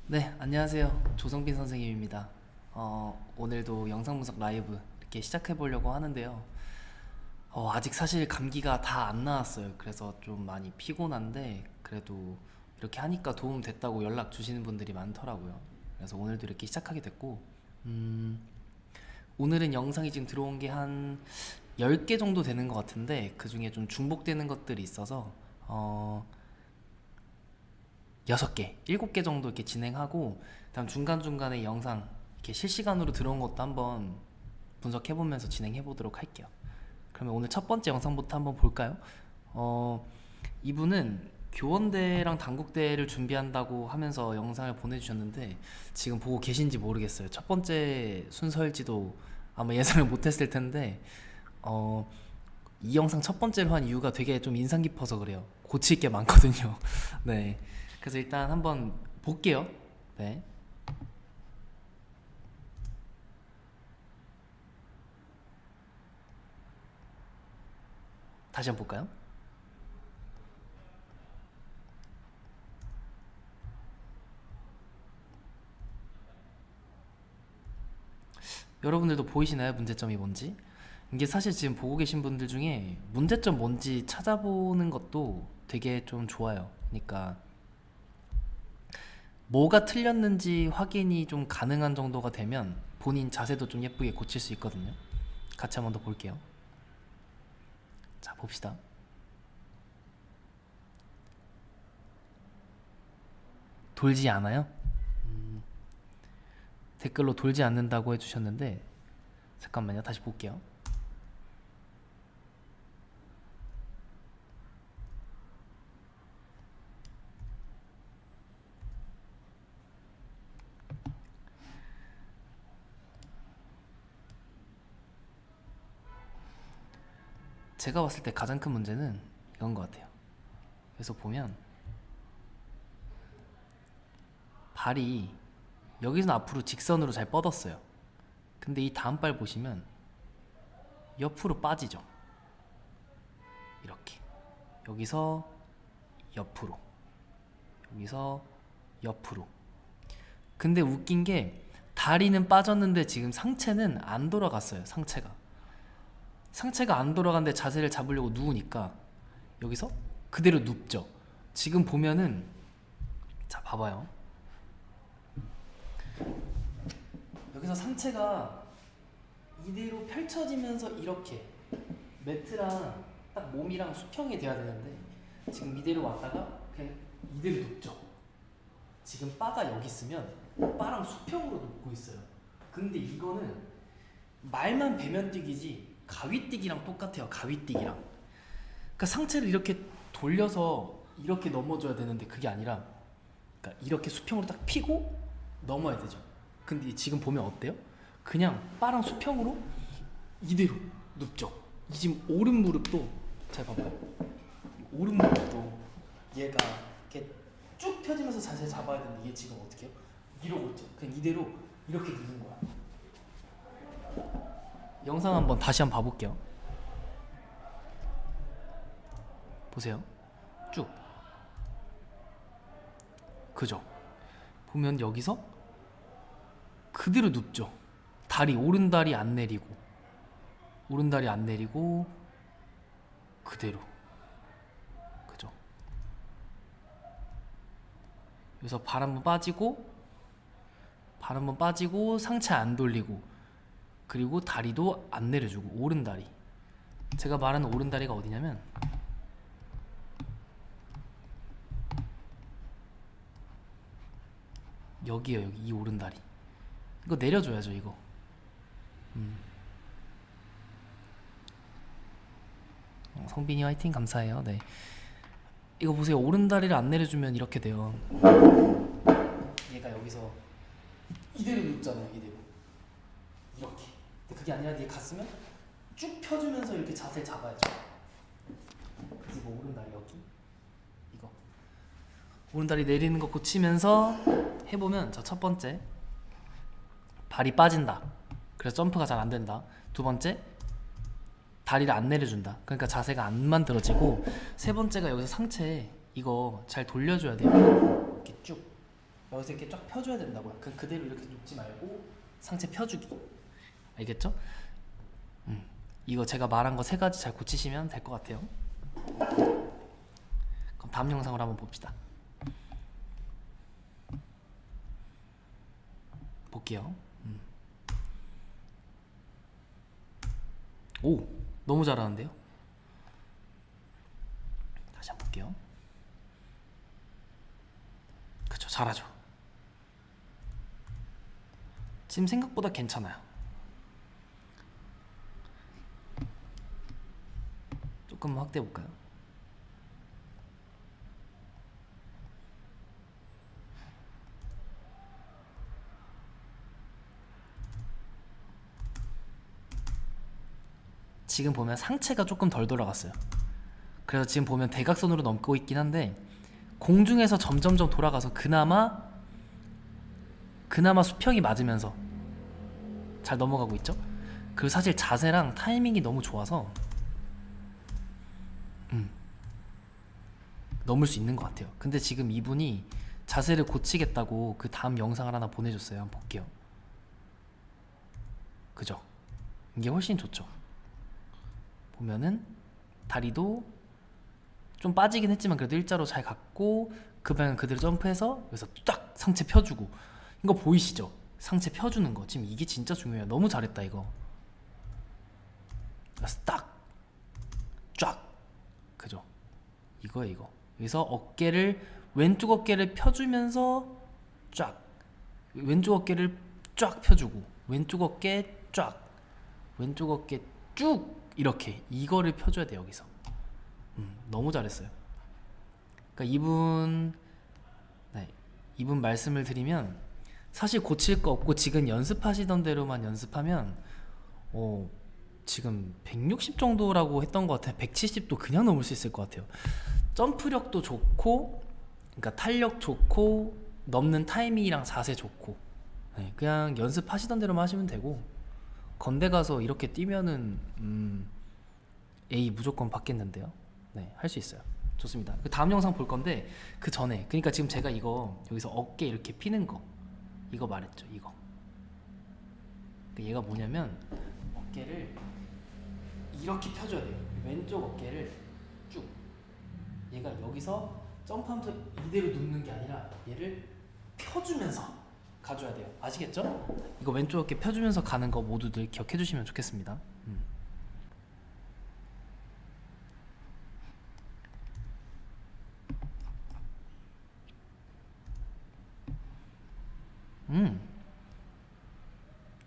네, 안녕하세요. 조성빈 선생님입니다. 오늘도 영상 분석 라이브 이렇게 시작해 보려고 하는데요. 아직 사실 감기가 다 안 나았어요. 그래서 좀 많이 피곤한데 그래도 이렇게 하니까 도움 됐다고 연락 주시는 분들이 많더라고요. 그래서 오늘도 이렇게 시작하게 됐고, 음, 오늘은 영상이 지금 들어온 게 한 10개 정도 되는 것 같은데 그 중에 좀 중복되는 것들이 있어서 어, 6개, 7개 정도 이렇게 진행하고 다음 중간중간에 영상 이렇게 실시간으로 들어온 것도 한번 분석해보면서 진행해보도록 할게요. 그러면 오늘 첫 번째 영상부터 한번 볼까요? 이분은 교원대랑 단국대를 준비한다고 하면서 영상을 보내주셨는데 지금 보고 계신지 모르겠어요. 첫 번째 순서일지도 아마 예상을 못했을 텐데 이 영상 첫 번째로 한 이유가 되게 좀 인상 깊어서 그래요. 고칠 게 많거든요. 네. 그래서 일단 한번 볼게요. 네. 다시 한번 볼까요? 여러분들도 보이시나요? 문제점이 뭔지? 이게 사실 지금 보고 계신 분들 중에 문제점 뭔지 찾아보는 것도 되게 좀 좋아요. 그러니까 뭐가 틀렸는지 확인이 좀 가능한 정도가 되면 본인 자세도 좀 예쁘게 고칠 수 있거든요. 같이 한번 더 볼게요. 자, 봅시다. 돌지 않아요? 댓글로 돌지 않는다고 해주셨는데 잠깐만요. 다시 볼게요. 제가 봤을 때 가장 큰 문제는 이건 것 같아요. 그래서 보면 발이 여기서 앞으로 직선으로 잘 뻗었어요. 근데 이 다음 발 보시면 옆으로 빠지죠. 이렇게 여기서 옆으로, 여기서 옆으로. 근데 웃긴 게 다리는 빠졌는데 지금 상체는 안 돌아갔어요. 상체가 안 돌아갔는데 자세를 잡으려고 누우니까 여기서 그대로 눕죠. 지금 보면은, 자 봐봐요. 여기서 상체가 이대로 펼쳐지면서 이렇게 매트랑 딱 몸이랑 수평이 돼야 되는데 지금 이대로 왔다가 그냥 이대로 눕죠. 지금 바가 여기 있으면 바랑 수평으로 눕고 있어요. 근데 이거는 말만 배면 뛰기지 가위뛰기랑 똑같아요. 가위뛰기랑. 그러니까 상체를 이렇게 돌려서 이렇게 넘어져야 되는데 그게 아니라, 그러니까 이렇게 수평으로 딱 피고 넘어야 되죠. 근데 지금 보면 어때요? 그냥 바랑 수평으로 이대로 눕죠. 이 지금 오른 무릎도 잘 봐봐요. 오른 무릎도 얘가 이렇게 쭉 펴지면서 자세 잡아야 되는데 얘 지금 어떻게 해요? 이러고 있죠. 그냥 이대로 이렇게 눕는 거야. 영상 한번 다시 한번 봐볼게요. 보세요. 쭉. 그죠? 보면 여기서 그대로 눕죠. 오른 다리 안 내리고, 오른 다리 안 내리고 그대로. 그죠? 여기서 발 한번 빠지고, 발 한번 빠지고 상체 안 돌리고, 그리고 다리도 안 내려주고. 오른 다리. 제가 말하는 오른 다리가 어디냐면 여기에요. 여기 이 오른 다리. 이거 내려줘야죠. 이거. 성빈이 화이팅. 감사해요. 네. 이거 보세요. 오른 다리를 안 내려주면 이렇게 돼요. 얘가 여기서 이대로 눕잖아요. 이대로 이렇게. 근데 그게 아니라 얘 갔으면 쭉 펴주면서 이렇게 자세를 잡아야죠. 그래서 이거 오른 다리 여기, 이거 오른 다리 내리는 거 고치면서 해보면, 저 첫 번째 발이 빠진다. 그래서 점프가 잘 안 된다. 두 번째 다리를 안 내려준다. 그러니까 자세가 안 만들어지고, 세 번째가 여기서 상체 이거 잘 돌려줘야 돼요. 이렇게 쭉. 여기서 이렇게 쫙 펴줘야 된다고요. 그대로 이렇게 눕지 말고 상체 펴주기. 알겠죠? 이거 제가 말한 거 3가지 잘 고치시면 될 것 같아요. 그럼 다음 영상으로 한번 봅시다. 볼게요. 오, 너무 잘하는데요? 다시 한번 볼게요. 그쵸, 잘하죠. 지금 생각보다 괜찮아요. 조금 확대해 볼까요? 지금 보면 상체가 조금 덜 돌아갔어요. 그래서 지금 보면 대각선으로 넘고 있긴 한데 공중에서 점점점 돌아가서 그나마 수평이 맞으면서 잘 넘어가고 있죠. 그리고 사실 자세랑 타이밍이 너무 좋아서 넘을 수 있는 것 같아요. 근데 지금 이분이 자세를 고치겠다고 그 다음 영상을 하나 보내줬어요. 한번 볼게요. 그죠? 이게 훨씬 좋죠. 보면은 다리도 좀 빠지긴 했지만 그래도 일자로 잘 갔고 그 방향 그대로 점프해서 여기서 딱 상체 펴주고. 이거 보이시죠? 상체 펴주는 거. 지금 이게 진짜 중요해요. 너무 잘했다 이거. 그래서 딱 쫙. 그죠? 이거예요 이거. 여기서 어깨를 왼쪽 어깨를 펴주면서 쫙. 왼쪽 어깨를 쫙 펴주고 왼쪽 어깨 쫙. 왼쪽 어깨 쭉. 이렇게 이거를 펴줘야 돼 여기서. 너무 잘했어요. 그러니까 이분 말씀을 드리면 사실 고칠 거 없고 지금 연습하시던 대로만 연습하면 지금 160 정도라고 했던 것 같아요. 170도 그냥 넘을 수 있을 것 같아요. 점프력도 좋고, 그러니까 탄력 좋고, 넘는 타이밍이랑 자세 좋고, 그냥 연습하시던 대로만 하시면 되고, 건대 가서 이렇게 뛰면은 A 무조건 받겠는데요. 네, 할 수 있어요. 좋습니다. 그 다음 영상 볼 건데 그 전에, 그러니까 지금 제가 이거 여기서 어깨 이렇게 피는 거 이거 말했죠. 이거. 얘가 뭐냐면 어깨를 이렇게 펴줘야 돼요. 왼쪽 어깨를 쭉. 얘가 여기서 점프하면서 이대로 눕는 게 아니라 얘를 펴주면서 가줘야 돼요. 아시겠죠? 이거 왼쪽 어깨 펴주면서 가는 거 모두들 기억해 주시면 좋겠습니다.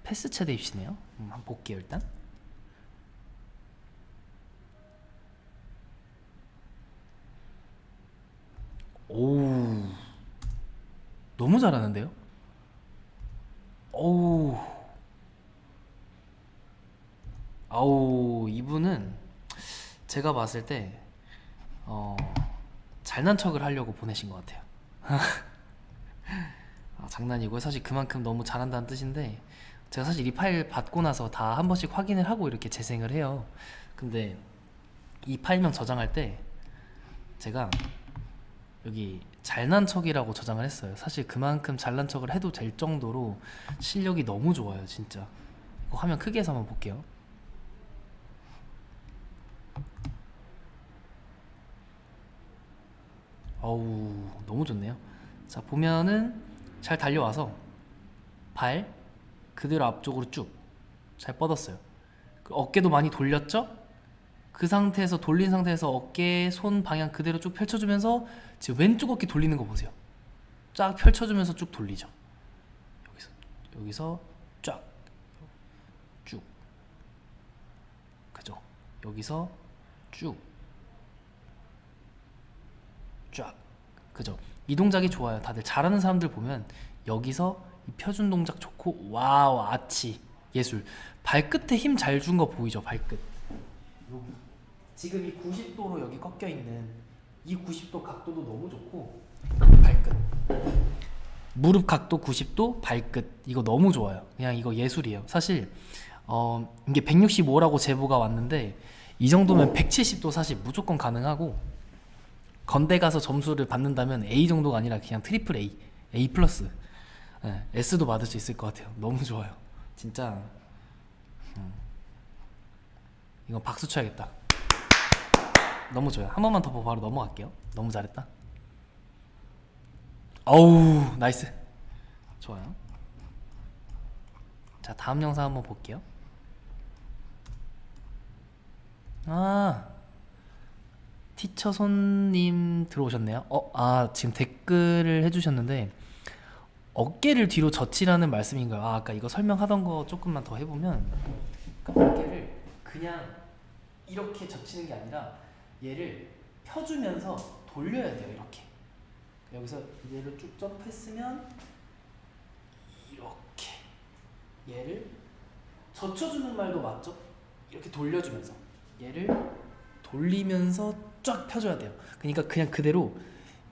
패스 체대 입시네요. 한번 볼게요 일단. 오, 너무 잘하는데요? 오, 아우, 이분은 제가 봤을 때 잘난 척을 하려고 보내신 것 같아요. 장난이고요. 사실 그만큼 너무 잘한다는 뜻인데 제가 사실 이 파일 받고 나서 다 한 번씩 확인을 하고 이렇게 재생을 해요. 근데 이 파일명 저장할 때 제가 여기 잘난 척이라고 저장을 했어요. 사실 그만큼 잘난 척을 해도 될 정도로 실력이 너무 좋아요 진짜. 이거 화면 크게 해서 한번 볼게요. 어우, 너무 좋네요. 자, 보면은 잘 달려와서 발 그대로 앞쪽으로 쭉 잘 뻗었어요. 어깨도 많이 돌렸죠? 그 상태에서 돌린 상태에서 어깨 손 방향 그대로 쭉 펼쳐주면서 지금 왼쪽 어깨 돌리는 거 보세요. 쫙 펼쳐주면서 쭉 돌리죠. 여기서 쫙 쭉. 그죠? 여기서 쭉 쫙. 그죠? 이 동작이 좋아요. 다들 잘하는 사람들 보면 여기서 이 펴준 동작 좋고, 와우, 아치 예술. 발끝에 힘 잘 준 거 보이죠? 발끝 여기 지금 이 90도로 여기 꺾여 있는 이 90도 각도도 너무 좋고, 발끝 무릎 각도 90도 발끝 이거 너무 좋아요. 그냥 이거 예술이에요. 사실 이게 165라고 제보가 왔는데 이 정도면 170도 사실 무조건 가능하고, 건대 가서 점수를 받는다면 A 정도가 아니라 그냥 트리플 A A 플러스. 네, S도 받을 수 있을 것 같아요. 너무 좋아요. 진짜 이건 박수 쳐야겠다. 너무 좋아요. 한 번만 더 보고 바로 넘어갈게요. 너무 잘했다. 어우 나이스. 좋아요. 자 다음 영상 한번 볼게요. 티처 손님 들어오셨네요. 지금 댓글을 해주셨는데 어깨를 뒤로 젖히라는 말씀인가요? 아까 이거 설명하던 거 조금만 더 해보면, 그러니까 어깨를 그냥 이렇게 젖히는 게 아니라 얘를 펴주면서 돌려야 돼요. 이렇게 여기서 이대로 쭉 점프했으면 이렇게 얘를 젖혀주는 말도 맞죠? 이렇게 돌려주면서 얘를 돌리면서 쫙 펴줘야 돼요. 그러니까 그냥 그대로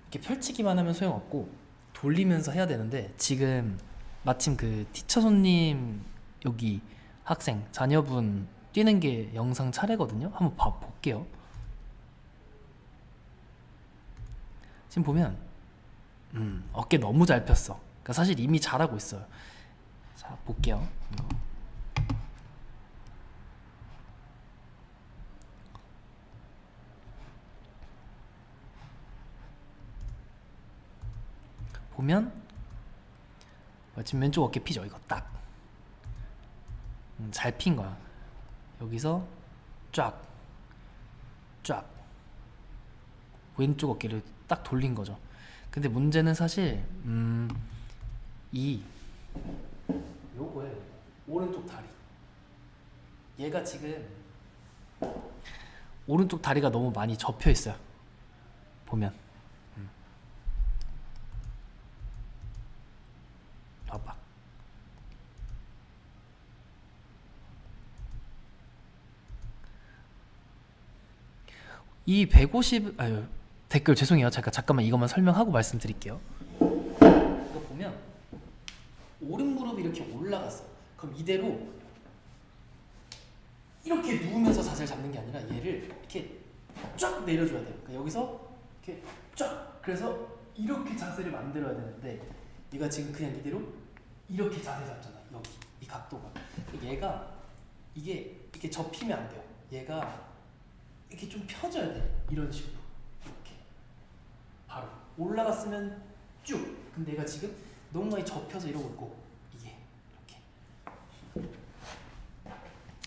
이렇게 펼치기만 하면 소용없고 돌리면서 해야 되는데, 지금 마침 그 티처 손님 여기 학생 자녀분 뛰는 게 영상 차례거든요. 한번 볼게요. 지금 보면 어깨 너무 잘 폈어. 그러니까 사실 이미 잘하고 있어요. 자 볼게요. 보면 지금 왼쪽 어깨 피죠. 이거 딱 잘 핀 거야. 여기서 쫙 왼쪽 어깨를 딱 돌린 거죠. 근데 문제는 사실 요거에 오른쪽 다리, 얘가 지금 오른쪽 다리가 너무 많이 접혀 있어요. 보면 봐봐. 이 150, 댓글 죄송해요. 잠깐만 이것만 설명하고 말씀드릴게요. 이거 보면 오른 무릎이 이렇게 올라갔어. 그럼 이대로 이렇게 누우면서 자세를 잡는 게 아니라 얘를 이렇게 쫙 내려줘야 돼요. 그러니까 여기서 이렇게 쫙, 그래서 이렇게 자세를 만들어야 되는데 얘가 지금 그냥 이대로 이렇게 자세 잡잖아. 여기 이 각도가. 얘가 이게 이렇게 접히면 안 돼요. 얘가 이렇게 좀 펴져야 돼. 이런 식으로 이렇게 바로 올라갔으면 쭉. 근데 얘가 지금 너무 많이 접혀서 이러고 있고, 이게 이렇게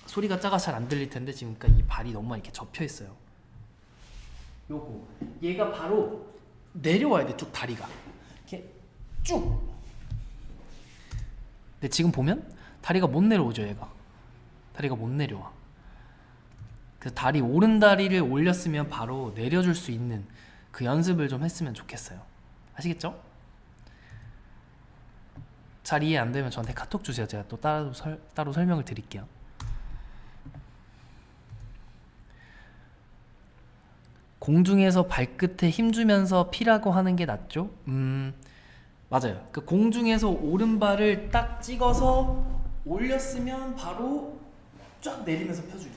소리가 작아서 잘 안 들릴 텐데 지금 그러니까 이 발이 너무 많이 이렇게 접혀 있어요. 요거 얘가 바로 내려와야 돼. 쭉 다리가 이렇게 쭉. 근데 지금 보면 다리가 못 내려오죠. 얘가 다리가 못 내려와. 그래서 다리, 오른 다리를 올렸으면 바로 내려줄 수 있는 그 연습을 좀 했으면 좋겠어요. 아시겠죠? 잘 이해 안 되면 저한테 카톡 주세요. 제가 또 따로 설명을 드릴게요. 공중에서 발끝에 힘주면서 피라고 하는 게 낫죠? 맞아요. 그 공중에서 오른발을 딱 찍어서 올렸으면 바로 쫙 내리면서 펴주기.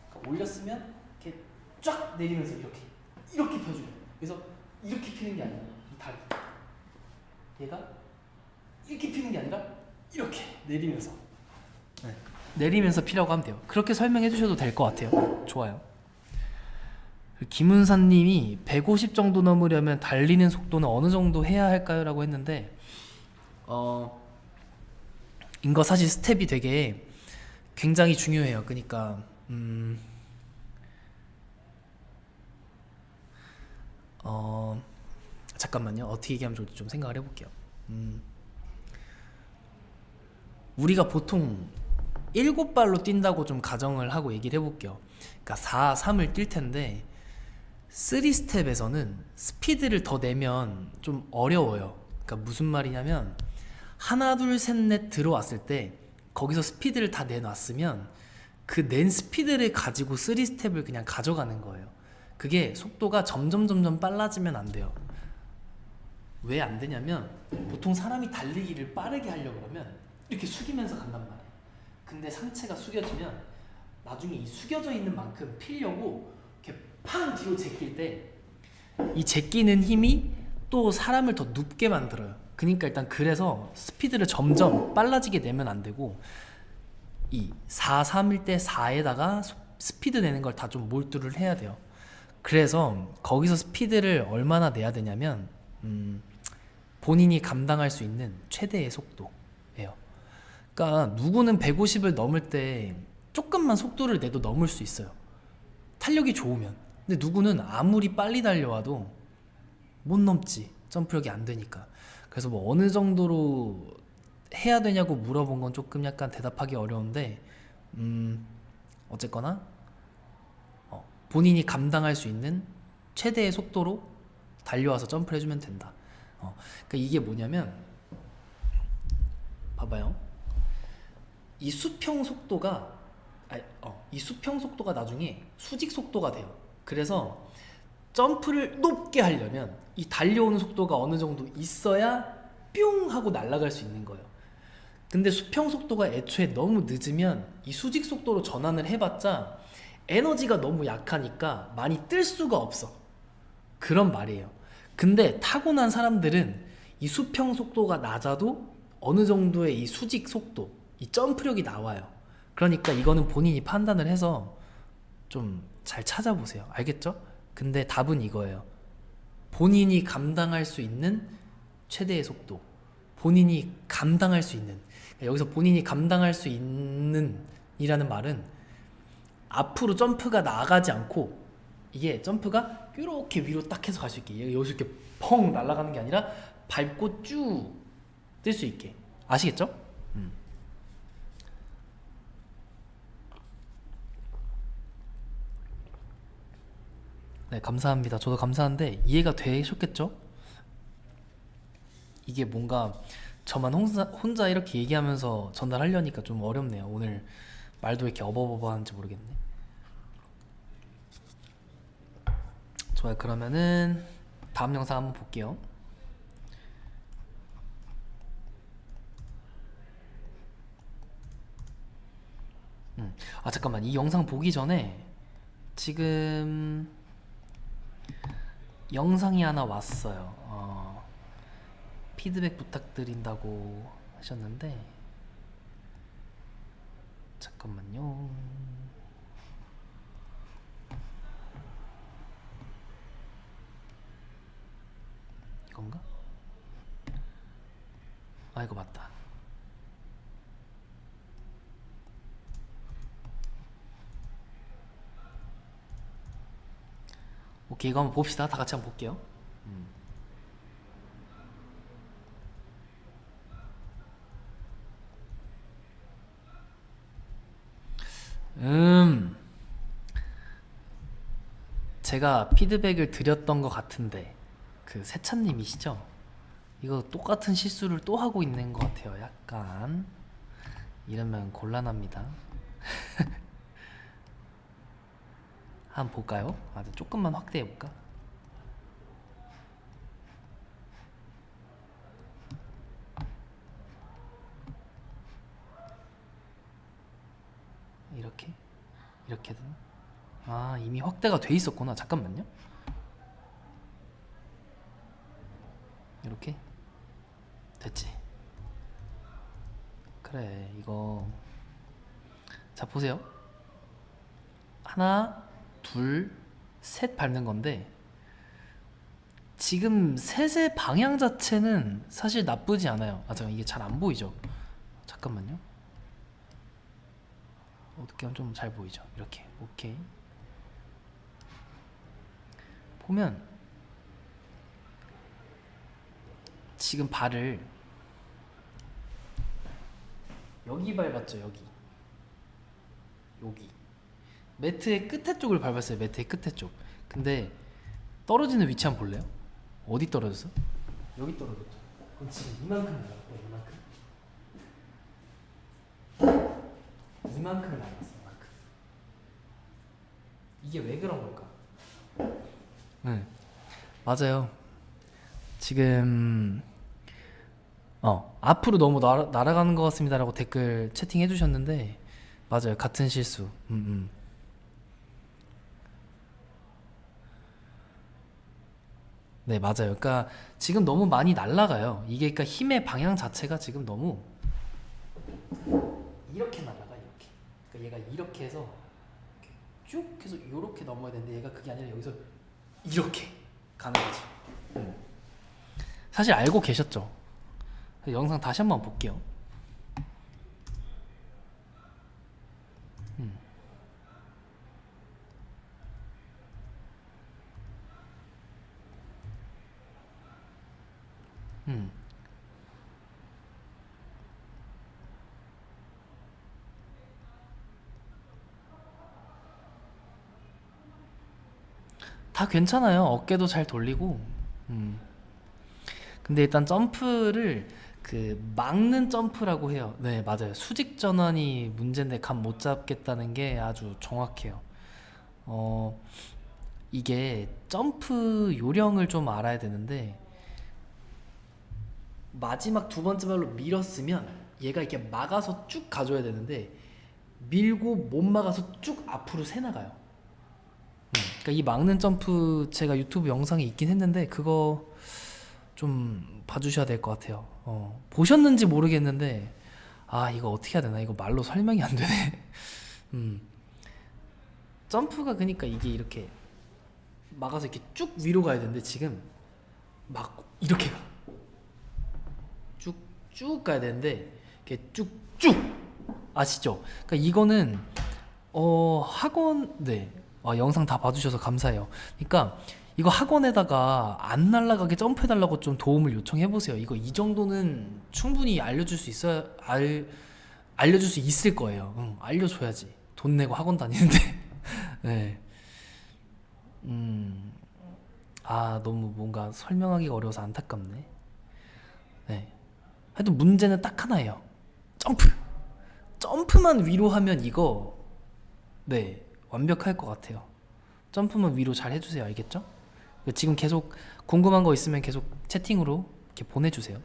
그러니까 올렸으면 이렇게 쫙 내리면서 이렇게 펴주기. 그래서 이렇게 피는 게 아니라 이 다리, 얘가 이렇게 피는 게 아니라 이렇게 내리면서 내리면서 피라고 하면 돼요. 그렇게 설명해 주셔도 될 것 같아요. 좋아요. 김은사님이 150 정도 넘으려면 달리는 속도는 어느 정도 해야 할까요? 라고 했는데 이거 사실 스텝이 되게 굉장히 중요해요. 그러니까 잠깐만요. 어떻게 얘기하면 좋을지 좀 생각을 해볼게요. 우리가 보통 7발로 뛴다고 좀 가정을 하고 얘기를 해볼게요. 그러니까 4, 3을 뛸 텐데 3스텝에서는 스피드를 더 내면 좀 어려워요. 그러니까 무슨 말이냐면 하나 둘 셋 넷 들어왔을 때 거기서 스피드를 다 내놨으면 그 낸 스피드를 가지고 3스텝을 그냥 가져가는 거예요. 그게 속도가 점점 빨라지면 안 돼요. 왜 안 되냐면 보통 사람이 달리기를 빠르게 하려고 그러면 이렇게 숙이면서 간단 말이에요. 근데 상체가 숙여지면 나중에 이 숙여져 있는 만큼 피려고 이렇게 팡 뒤로 제낄 때 이 제끼는 힘이 또 사람을 더 눕게 만들어요. 그러니까 일단 그래서 스피드를 점점 빨라지게 내면 안 되고 이 4, 3일 때 4에다가 스피드 내는 걸 다 좀 몰두를 해야 돼요. 그래서 거기서 스피드를 얼마나 내야 되냐면 본인이 감당할 수 있는 최대의 속도예요. 그러니까 누구는 150을 넘을 때 조금만 속도를 내도 넘을 수 있어요. 탄력이 좋으면. 근데 누구는 아무리 빨리 달려와도 못 넘지. 점프력이 안 되니까. 그래서 뭐 어느 정도로 해야 되냐고 물어본 건 조금 약간 대답하기 어려운데 어쨌거나 본인이 감당할 수 있는 최대의 속도로 달려와서 점프를 해주면 된다. 그러니까 이게 뭐냐면 봐봐요. 이 수평 속도가 이 수평 속도가 나중에 수직 속도가 돼요. 그래서 점프를 높게 하려면 이 달려오는 속도가 어느 정도 있어야 뿅 하고 날아갈 수 있는 거예요. 근데 수평 속도가 애초에 너무 늦으면 이 수직 속도로 전환을 해봤자 에너지가 너무 약하니까 많이 뜰 수가 없어. 그런 말이에요. 근데 타고난 사람들은 이 수평 속도가 낮아도 어느 정도의 이 수직 속도, 이 점프력이 나와요. 그러니까 이거는 본인이 판단을 해서 좀 잘 찾아보세요. 알겠죠? 근데 답은 이거예요. 본인이 감당할 수 있는 최대의 속도, 본인이 감당할 수 있는, 여기서 본인이 감당할 수 있는 이라는 말은 앞으로 점프가 나가지 않고 이게 점프가 이렇게 위로 딱 해서 갈 수 있게, 여기서 이렇게 펑 날아가는 게 아니라 밟고 쭉 뜰 수 있게. 아시겠죠? 네, 감사합니다. 저도 감사한데 이해가 되셨겠죠? 이게 뭔가 저만 혼자 이렇게 얘기하면서 전달하려니까 좀 어렵네요. 오늘 말도 왜 이렇게 어버버버하는지 모르겠네. 좋아요. 그러면은 다음 영상 한번 볼게요. 잠깐만, 이 영상 보기 전에 지금 영상이 하나 왔어요. 피드백 부탁드린다고 하셨는데 잠깐만요. 이건가? 이거 맞다. 오케이, 이거 한번 봅시다. 다 같이 한번 볼게요. 제가 피드백을 드렸던 것 같은데 그 세찬님이시죠? 이거 똑같은 실수를 또 하고 있는 것 같아요. 약간 이러면 곤란합니다. 한번 볼까요? 조금만 확대해 볼까? 이렇게 되나? 이미 확대가 돼 있었구나. 잠깐만요. 이렇게 됐지. 그래, 이거 자 보세요. 하나, 둘, 셋 밟는 건데 지금 셋의 방향 자체는 사실 나쁘지 않아요. 잠깐, 이게 잘 안 보이죠? 잠깐만요. 어떻게 하면 좀 잘 보이죠? 이렇게. 오케이. 보면 지금 발을 여기 밟았죠. 여기 매트의 끝에 쪽을 밟았어요. 매트의 끝에 쪽. 근데 떨어지는 위치 한번 볼래요? 어디 떨어졌어? 여기 떨어졌죠. 그럼 지금 이만큼 나갔고 이만큼을 나갔어. 이만큼. 이게 왜 그런 걸까? 네, 맞아요. 지금 앞으로 너무 날아가는 것 같습니다라고 댓글 채팅해 주셨는데 맞아요. 같은 실수. 네, 맞아요. 그러니까 지금 너무 많이 날아가요. 이게 그러니까 힘의 방향 자체가 지금 너무 이렇게 날아가 이렇게. 그러니까 얘가 이렇게 해서 이렇게 쭉 해서 이렇게 넘어야 되는데 얘가 그게 아니라 여기서 이렇게 가는 거지. 사실 알고 계셨죠? 영상 다시 한번 볼게요. 음. 음. 다 괜찮아요. 어깨도 잘 돌리고. 음. 근데 일단 점프를 그 막는 점프라고 해요. 네, 맞아요. 수직 전환이 문제인데 감 못 잡겠다는 게 아주 정확해요. 어, 이게 점프 요령을 좀 알아야 되는데 마지막 두 번째 발로 밀었으면 얘가 이렇게 막아서 쭉 가줘야 되는데 밀고 못 막아서 쭉 앞으로 새 나가요. 그러니까 이 막는 점프 제가 유튜브 영상에 있긴 했는데 그거 좀 봐주셔야 될 것 같아요. 보셨는지 모르겠는데 아 이거 어떻게 해야 되나 이거 말로 설명이 안 되네. 음, 점프가 그러니까 이게 이렇게 막아서 이렇게 쭉 위로 가야 되는데 지금 막 이렇게 가. 쭉 가야 되는데 이렇게 쭉쭉 아시죠? 그러니까 이거는 학원 네 영상 다 봐주셔서 감사해요. 그러니까 이거 학원에다가 안 날아가게 점프해달라고 좀 도움을 요청해보세요. 이거 이 정도는 충분히 알려줄 수 있어야 알려줄 수 있을 거예요. 응, 알려줘야지. 돈 내고 학원 다니는데. 네. 너무 뭔가 설명하기가 어려워서 안타깝네. 네. 하여튼 문제는 딱 하나예요. 점프. 점프만 위로 하면 이거 네 완벽할 것 같아요. 점프만 위로 잘 해주세요. 알겠죠? 지금 계속 궁금한 거 있으면 계속 채팅으로 이렇게 보내주세요.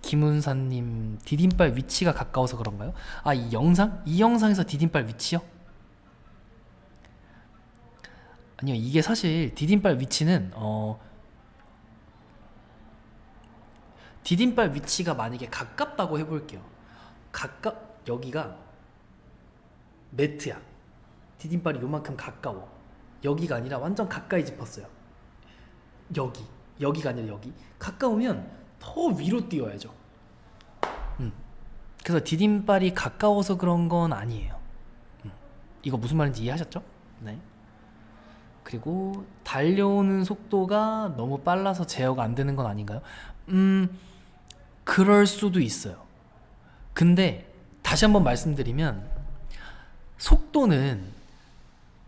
김은사님 디딤발 위치가 가까워서 그런가요? 이 영상? 이 영상에서 디딤발 위치요? 아니요, 이게 사실 디딤발 위치는 디딤발 위치가 만약에 가깝다고 해볼게요. 여기가 매트야. 디딤발이 요만큼 가까워. 여기가 아니라 완전 가까이 짚었어요. 여기가 아니라 여기. 가까우면 더 위로 뛰어야죠. 그래서 디딤발이 가까워서 그런 건 아니에요. 이거 무슨 말인지 이해하셨죠? 네. 그리고 달려오는 속도가 너무 빨라서 제어가 안 되는 건 아닌가요? 그럴 수도 있어요. 근데 다시 한번 말씀드리면 속도는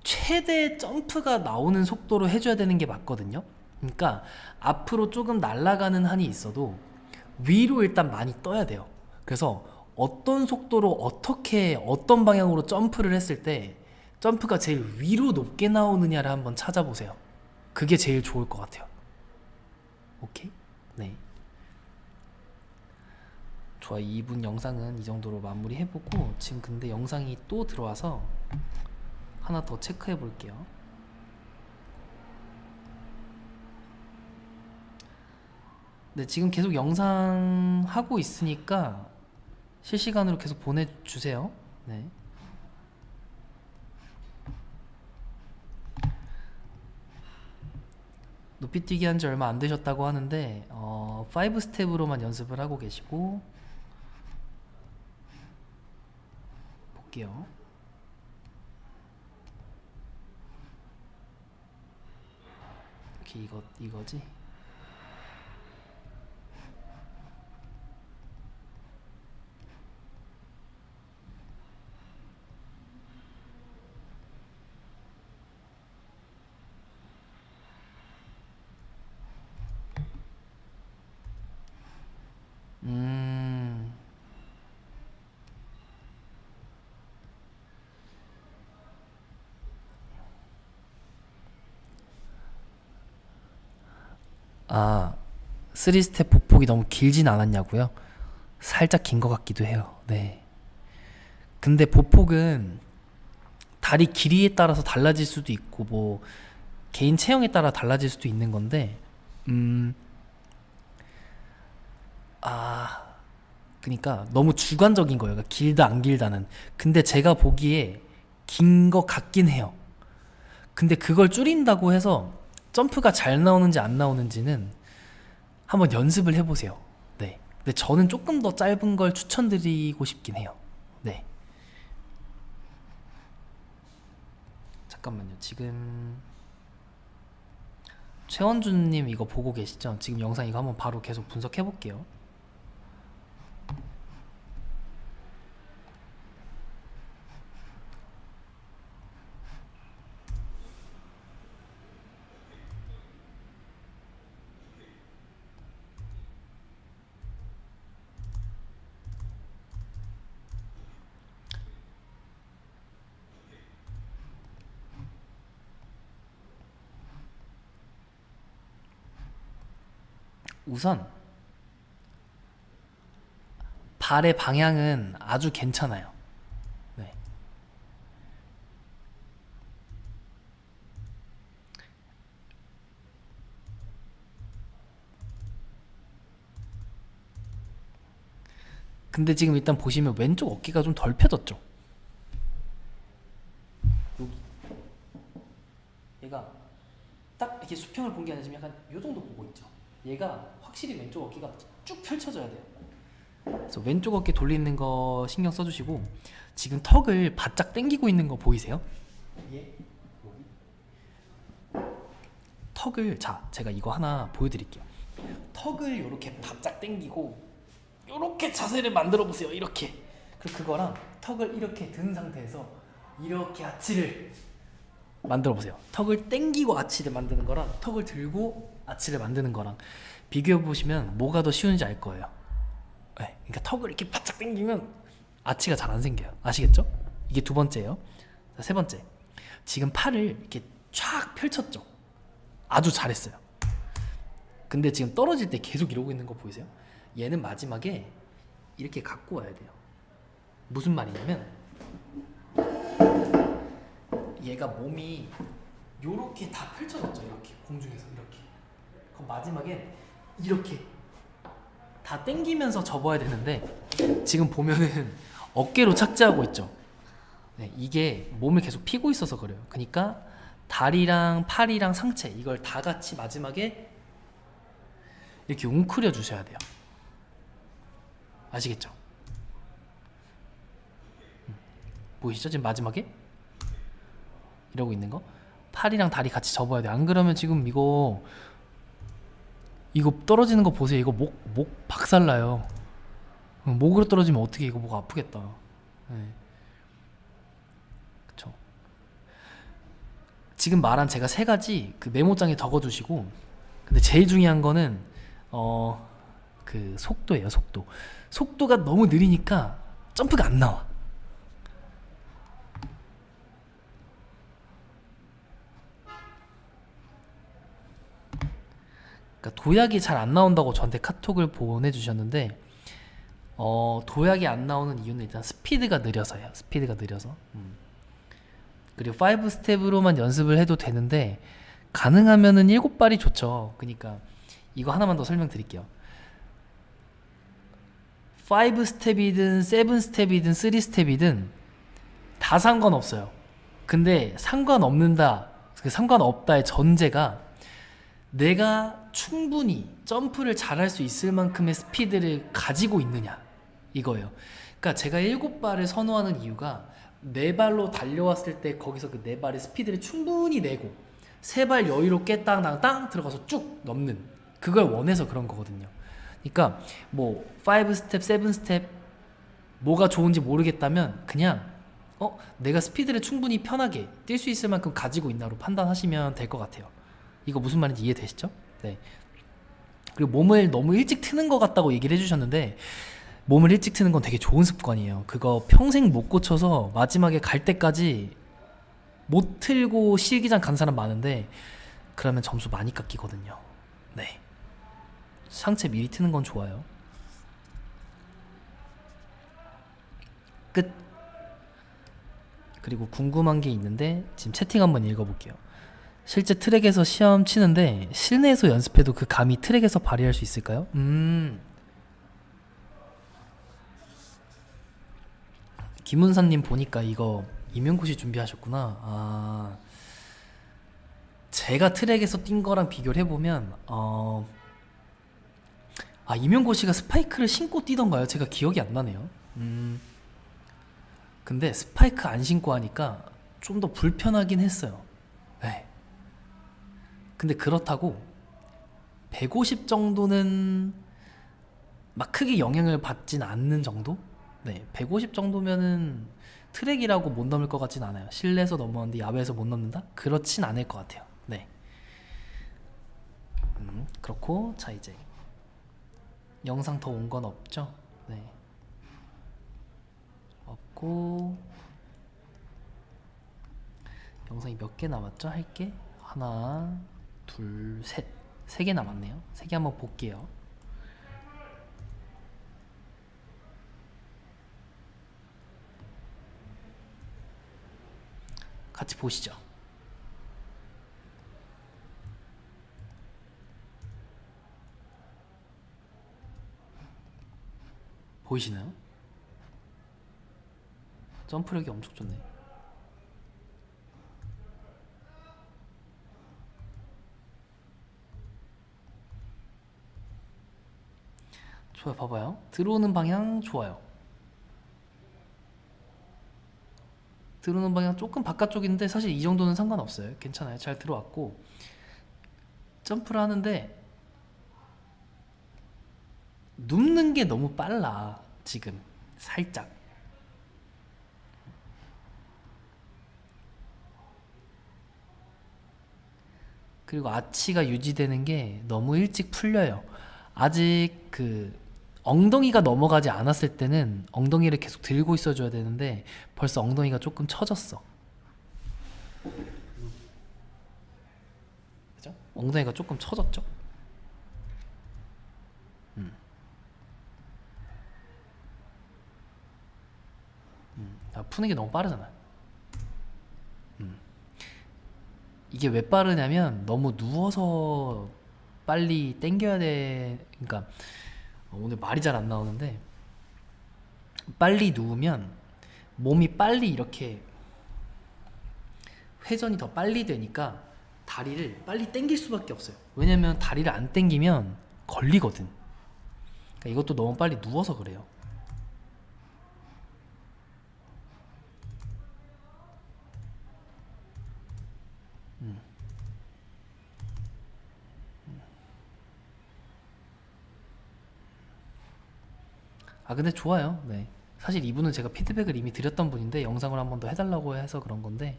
최대 점프가 나오는 속도로 해줘야 되는 게 맞거든요. 그러니까 앞으로 조금 날아가는 한이 있어도 위로 일단 많이 떠야 돼요. 그래서 어떤 속도로 어떤 방향으로 점프를 했을 때 점프가 제일 위로 높게 나오느냐를 한번 찾아보세요. 그게 제일 좋을 것 같아요. 오케이? 네. 좋아. 2분 영상은 이 정도로 마무리 해보고 지금 근데 영상이 또 들어와서 하나 더 체크해 볼게요. 네, 지금 계속 영상 하고 있으니까 실시간으로 계속 보내주세요. 네. 높이뛰기 한 지 얼마 안 되셨다고 하는데 5 스텝으로만 연습을 하고 계시고 볼게요. 이거지? 아, 3스텝 보폭이 너무 길진 않았냐고요? 살짝 긴 것 같기도 해요. 네. 근데 보폭은 다리 길이에 따라서 달라질 수도 있고 개인 체형에 따라 달라질 수도 있는 건데 그러니까 너무 주관적인 거예요. 그러니까 길다 안 길다는. 근데 제가 보기에 긴 거 같긴 해요. 근데 그걸 줄인다고 해서 점프가 잘 나오는지 안 나오는지는 한번 연습을 해보세요. 네. 근데 저는 조금 더 짧은 걸 추천드리고 싶긴 해요. 네. 잠깐만요. 지금 최원준님 이거 보고 계시죠? 지금 영상 이거 한번 바로 계속 분석해 볼게요. 우선 발의 방향은 아주 괜찮아요. 네. 근데 지금 일단 보시면 왼쪽 어깨가 좀 덜 펴졌죠? 여기 얘가 딱 이렇게 수평을 본 게 아니라 지금 약간 요 정도 보고 있죠? 얘가 확실히 왼쪽 어깨가 쭉 펼쳐져야 돼요. 그래서 왼쪽 어깨 돌리는 거 신경 써주시고, 지금 턱을 바짝 당기고 있는 거 보이세요? 예. 여기 턱을, 자 제가 이거 하나 보여드릴게요. 턱을 이렇게 바짝 당기고 이렇게 자세를 만들어 보세요. 이렇게. 그리고 그거랑 턱을 이렇게 든 상태에서 이렇게 아치를 만들어 보세요. 턱을 당기고 아치를 만드는 거랑 턱을 들고 아치를 만드는 거랑 비교해 보시면 뭐가 더 쉬운지 알 거예요. 네, 그러니까 턱을 이렇게 바짝 당기면 아치가 잘 안 생겨요. 아시겠죠? 이게 두 번째예요. 자, 세 번째. 지금 팔을 이렇게 쫙 펼쳤죠? 아주 잘했어요. 근데 지금 떨어질 때 계속 이러고 있는 거 보이세요? 얘는 마지막에 이렇게 갖고 와야 돼요. 무슨 말이냐면 얘가 몸이 요렇게 다 펼쳐졌죠. 이렇게 공중에서 이렇게. 그럼 마지막에 이렇게 다 당기면서 접어야 되는데 지금 보면은 어깨로 착지하고 있죠. 네, 이게 몸을 계속 피고 있어서 그래요. 그러니까 다리랑 팔이랑 상체 이걸 다 같이 마지막에 이렇게 웅크려 주셔야 돼요. 아시겠죠? 보이시죠? 지금 마지막에 이러고 있는 거 팔이랑 다리 같이 접어야 돼. 안 그러면 지금 이거 떨어지는 거 보세요. 이거 목 박살나요. 목으로 떨어지면 어떻게, 이거 목 아프겠다. 네. 그쵸. 지금 말한 제가 세 가지 그 메모장에 적어주시고, 근데 제일 중요한 거는 그 속도예요. 속도가 너무 느리니까 점프가 안 나와. 그러니까 도약이 잘 안 나온다고 저한테 카톡을 보내주셨는데, 도약이 안 나오는 이유는 일단 스피드가 느려서예요. 스피드가 느려서. 그리고 5 스텝으로만 연습을 해도 되는데 가능하면은 7발이 좋죠. 그러니까 이거 하나만 더 설명드릴게요. 5 스텝이든 7 스텝이든 3 스텝이든 다 상관없어요. 근데 상관없다의 전제가 내가 충분히 점프를 잘할 수 있을 만큼의 스피드를 가지고 있느냐, 이거예요. 그러니까 제가 7발을 선호하는 이유가 4발로 달려왔을 때 거기서 그 4발의 스피드를 충분히 내고 3발 여유롭게 땅땅땅 들어가서 쭉 넘는, 그걸 원해서 그런 거거든요. 그러니까 뭐 5 스텝, 7 스텝 뭐가 좋은지 모르겠다면 그냥 내가 스피드를 충분히 편하게 뛸 수 있을 만큼 가지고 있나로 판단하시면 될 것 같아요. 이거 무슨 말인지 이해되시죠? 네. 그리고 몸을 너무 일찍 트는 것 같다고 얘기를 해주셨는데, 몸을 일찍 트는 건 되게 좋은 습관이에요. 그거 평생 못 고쳐서 마지막에 갈 때까지 못 틀고 실기장 간 사람 많은데 그러면 점수 많이 깎이거든요. 네. 상체 미리 트는 건 좋아요. 끝. 그리고 궁금한 게 있는데 지금 채팅 한번 읽어볼게요. 실제 트랙에서 시험 치는데 실내에서 연습해도 그 감이 트랙에서 발휘할 수 있을까요? 김은사님 보니까 이거 임용고시 준비하셨구나. 제가 트랙에서 뛴 거랑 비교를 해보면 임용고시가 스파이크를 신고 뛰던가요? 제가 기억이 안 나네요. 근데 스파이크 안 신고 하니까 좀 더 불편하긴 했어요. 네. 근데 그렇다고 150 정도는 막 크게 영향을 받진 않는 정도? 네, 150 정도면은 트랙이라고 못 넘을 것 같진 않아요. 실내에서 넘었는데 야외에서 못 넘는다? 그렇진 않을 것 같아요. 네. 그렇고, 자, 이제 영상 더 온 건 없죠? 네. 없고, 영상이 몇 개 남았죠? 할게. 하나, 둘, 셋. 3개 남았네요. 3개 한번 볼게요. 같이 보시죠. 보이시나요? 점프력이 엄청 좋네. 좋아요. 봐봐요. 들어오는 방향 좋아요. 들어오는 방향 조금 바깥쪽인데 사실 이 정도는 상관없어요. 괜찮아요. 잘 들어왔고 점프를 하는데 눕는 게 너무 빨라. 지금 살짝. 그리고 아치가 유지되는 게 너무 일찍 풀려요. 아직 그 엉덩이가 넘어가지 않았을 때는 엉덩이를 계속 들고 있어줘야 되는데 벌써 엉덩이가 조금 처졌어. 그죠? 엉덩이가 조금 처졌죠? 푸는 게 너무 빠르잖아. 이게 왜 빠르냐면 너무 누워서 빨리 당겨야 돼. 그러니까 오늘 말이 잘 안 나오는데 빨리 누우면 몸이 빨리 이렇게 회전이 더 빨리 되니까 다리를 빨리 당길 수밖에 없어요. 왜냐면 다리를 안 당기면 걸리거든. 그러니까 이것도 너무 빨리 누워서 그래요. 근데 좋아요. 네. 사실 이분은 제가 피드백을 이미 드렸던 분인데 영상을 한 번 더 해달라고 해서 그런 건데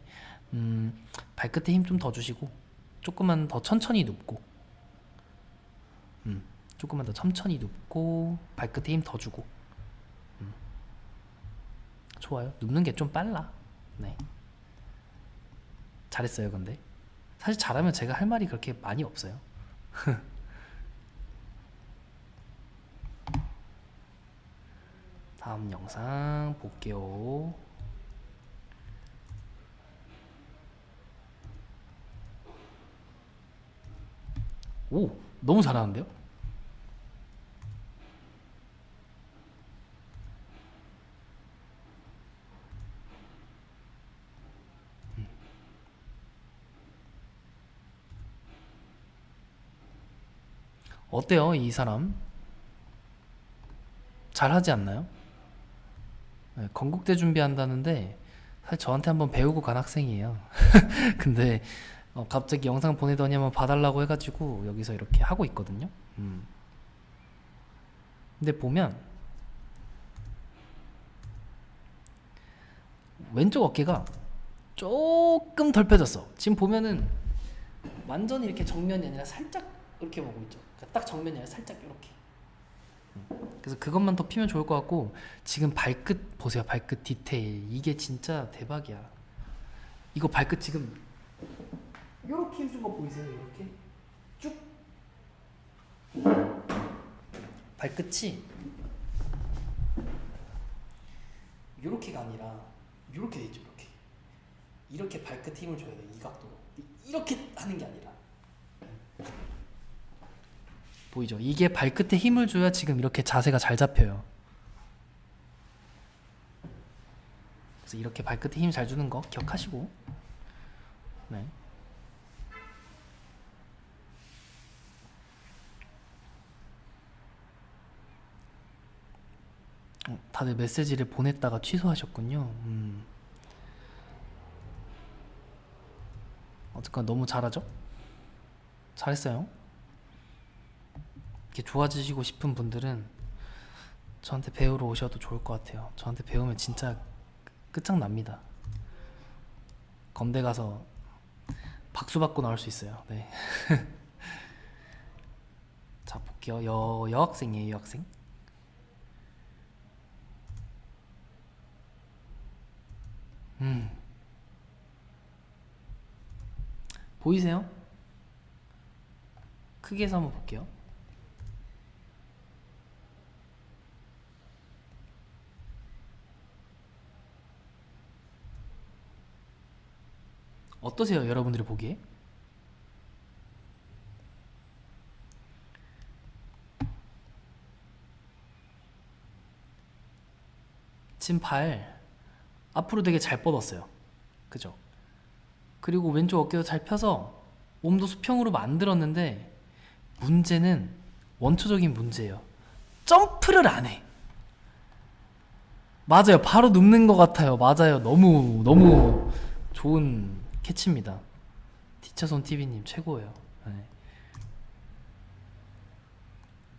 발끝에 힘 좀 더 주시고 조금만 더 천천히 눕고 조금만 더 천천히 눕고 발끝에 힘 더 주고 좋아요. 눕는 게 좀 빨라. 네. 잘했어요. 근데 사실 잘하면 제가 할 말이 그렇게 많이 없어요. 다음 영상 볼게요. 오, 너무 잘하는데요? 어때요, 이 사람? 잘하지 않나요? 네, 건국대 준비한다는데 사실 저한테 한번 배우고 간 학생이에요. 근데 갑자기 영상 보내더니 한번 봐달라고 해가지고 여기서 이렇게 하고 있거든요. 근데 보면 왼쪽 어깨가 조금 덜 펴졌어. 지금 보면은 완전히 이렇게 정면이 아니라 살짝 이렇게 보고 있죠. 그러니까 딱 정면이 아니라 살짝 이렇게. 그래서 그것만 더 피면 좋을 것 같고 지금 발끝 보세요. 발끝 디테일 이게 진짜 대박이야. 이거 발끝 지금 이렇게 해준 거 보이세요? 이렇게 쭉 발끝이 이렇게가 아니라 이렇게 되죠. 이렇게 발끝 힘을 줘야 돼. 이 각도로. 이렇게 하는 게 아니라, 보이죠? 이게 발끝에 힘을 줘야 지금 이렇게 자세가 잘 잡혀요. 그래서 이렇게 발끝에 힘 잘 주는 거 기억하시고. 네. 다들 메시지를 보냈다가 취소하셨군요. 어쨌건 너무 잘하죠? 잘했어요. 이렇게 좋아지시고 싶은 분들은 저한테 배우러 오셔도 좋을 것 같아요. 저한테 배우면 진짜 끝장납니다. 검대 가서 박수 받고 나올 수 있어요. 네. 자, 볼게요. 여학생이에요, 여학생. 보이세요? 크게 해서 한번 볼게요. 어떠세요, 여러분들이 보기에? 지금 발 앞으로 되게 잘 뻗었어요. 그죠? 그리고 왼쪽 어깨도 잘 펴서 몸도 수평으로 만들었는데, 문제는 원초적인 문제예요. 점프를 안 해. 맞아요. 바로 눕는 것 같아요. 맞아요. 너무 좋은 캐치입니다. 티처손 TV님 최고예요. 네.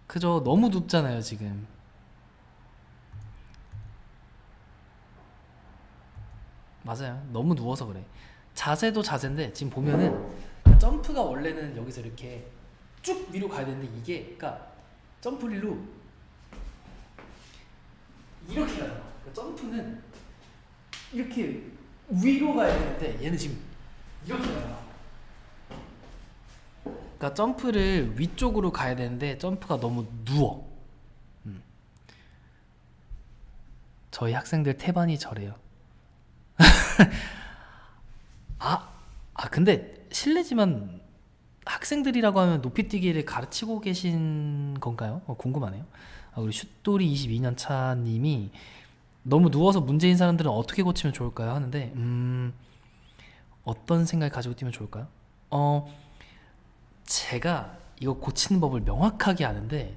그죠? 너무 눕잖아요 지금. 맞아요. 너무 누워서 그래. 자세도 자세인데 지금 보면은 점프가 원래는 여기서 이렇게 쭉 위로 가야 되는데, 이게 그러니까 점프릴로 이렇게 가잖아. 그러니까 점프는 이렇게 위로 가야 되는데 얘는 지금 이렇게 가잖아. 그러니까 점프를 위쪽으로 가야 되는데 점프가 너무 누워. 저희 학생들 태반이 저래요. 근데 실례지만 학생들이라고 하면 높이뛰기를 가르치고 계신 건가요? 궁금하네요. 그리고 슛돌이 22년 차님이 너무 누워서 문제인 사람들은 어떻게 고치면 좋을까요? 하는데 어떤 생각을 가지고 뛰면 좋을까요? 제가 이거 고치는 법을 명확하게 아는데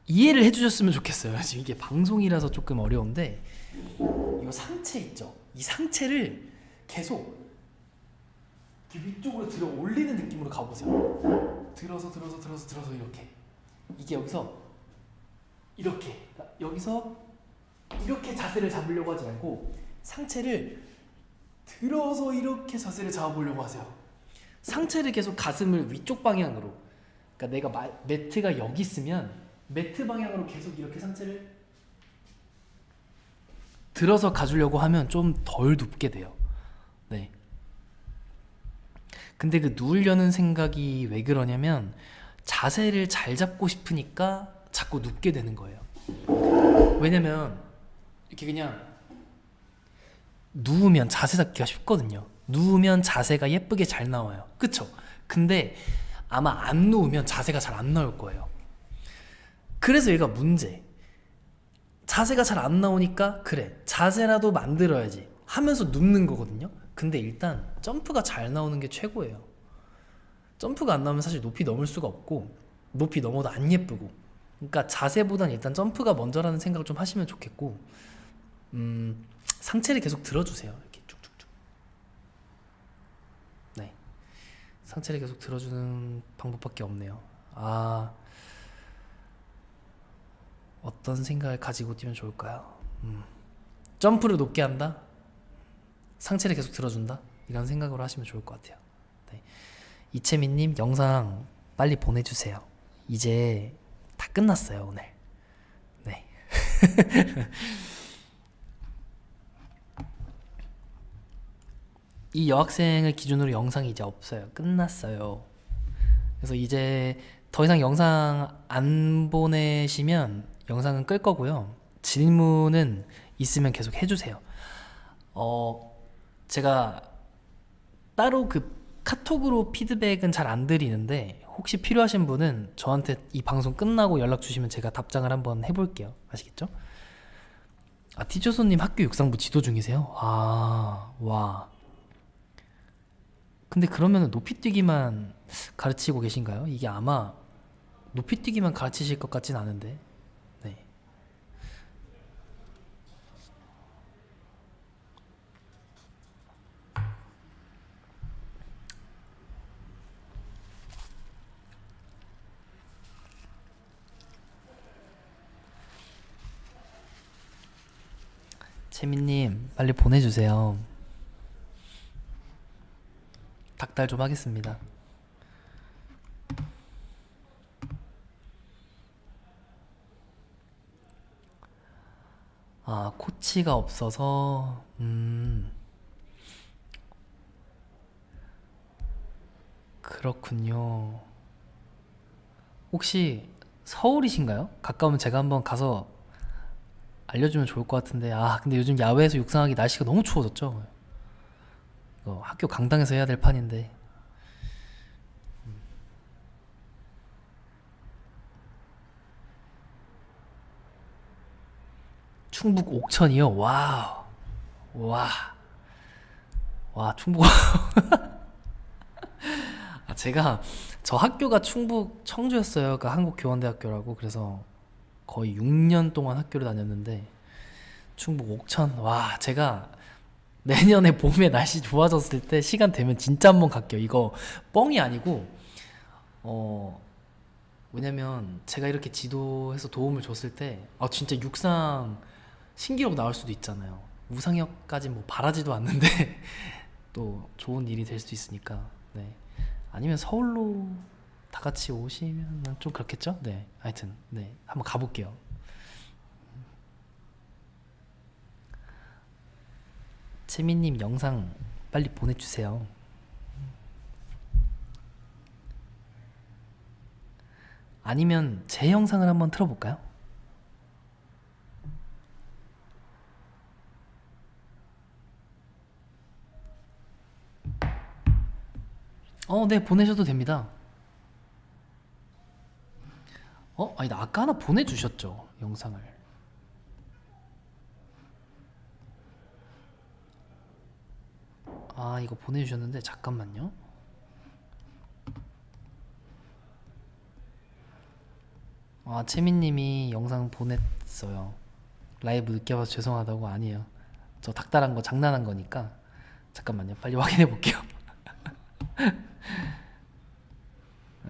이해를 해주셨으면 좋겠어요. 지금 이게 방송이라서 조금 어려운데, 이거 상체 있죠? 이 상체를 계속 위쪽으로 들어 올리는 느낌으로 가보세요. 들어서 이렇게. 이게 여기서 이렇게 자세를 잡으려고 하지 말고 상체를 들어서 이렇게 자세를 잡아보려고 하세요. 상체를 계속 가슴을 위쪽 방향으로, 그러니까 내가 매트가 여기 있으면 매트 방향으로 계속 이렇게 상체를 들어서 가주려고 하면 좀 덜 눕게 돼요. 네. 근데 그 누우려는 생각이 왜 그러냐면 자세를 잘 잡고 싶으니까 자꾸 눕게 되는 거예요. 왜냐면 이렇게 그냥 누우면 자세 잡기가 쉽거든요. 누우면 자세가 예쁘게 잘 나와요. 그쵸? 근데 아마 안 누우면 자세가 잘 안 나올 거예요. 그래서 얘가 문제. 자세가 잘 안 나오니까 그래, 자세라도 만들어야지 하면서 눕는 거거든요. 근데 일단 점프가 잘 나오는 게 최고예요. 점프가 안 나오면 사실 높이 넘을 수가 없고, 높이 넘어도 안 예쁘고. 그러니까 자세보단 일단 점프가 먼저라는 생각을 좀 하시면 좋겠고, 상체를 계속 들어주세요. 이렇게 쭉쭉쭉. 네, 상체를 계속 들어주는 방법밖에 없네요. 어떤 생각을 가지고 뛰면 좋을까요? 점프를 높게 한다? 상체를 계속 들어준다? 이런 생각으로 하시면 좋을 것 같아요. 네. 이채민님, 영상 빨리 보내주세요. 이제 다 끝났어요, 오늘. 네. 이 여학생을 기준으로 영상이 이제 없어요. 끝났어요. 그래서 이제 더 이상 영상 안 보내시면 영상은 끌 거고요. 질문은 있으면 계속 해주세요. 제가 따로 그 카톡으로 피드백은 잘 안 드리는데 혹시 필요하신 분은 저한테 이 방송 끝나고 연락 주시면 제가 답장을 한번 해볼게요. 아시겠죠? 아, 티조소님 학교 육상부 지도 중이세요? 아, 와. 근데 그러면은 높이뛰기만 가르치고 계신가요? 이게 아마 높이뛰기만 가르치실 것 같진 않은데. 네. 채민님 빨리 보내주세요. 닥달 좀 하겠습니다. 아, 코치가 없어서 그렇군요. 혹시 서울이신가요? 가까우면 제가 한번 가서 알려주면 좋을 것 같은데. 아, 근데 요즘 야외에서 육상하기 날씨가 너무 추워졌죠. 이거 학교 강당에서 해야 될 판인데. 충북 옥천이요? 와우. 와. 와, 충북. 아, 제가 저 학교가 충북 청주였어요. 그 한국교원대학교라고. 그래서 거의 6년 동안 학교를 다녔는데 충북 옥천. 와, 제가 내년에 봄에 날씨 좋아졌을 때 시간 되면 진짜 한번 갈게요. 이거 뻥이 아니고 어 왜냐면 제가 이렇게 지도해서 도움을 줬을 때 아, 진짜 육상 신기록 나올 수도 있잖아요. 우상혁까지 뭐 바라지도 않는데 또 좋은 일이 될 수도 있으니까. 네. 아니면 서울로 다 같이 오시면 좀 그렇겠죠? 네. 하여튼 네. 한번 가볼게요. 채민님 영상 빨리 보내주세요. 아니면 제 영상을 한번 틀어볼까요? 네, 보내셔도 됩니다. 아니다. 아까 하나 보내주셨죠, 영상을. 아, 이거 보내주셨는데 잠깐만요. 아, 채민님이 영상 보냈어요. 라이브 늦게 봐서 죄송하다고. 아니에요. 저 닥달한 거 장난한 거니까. 잠깐만요. 빨리 확인해 볼게요.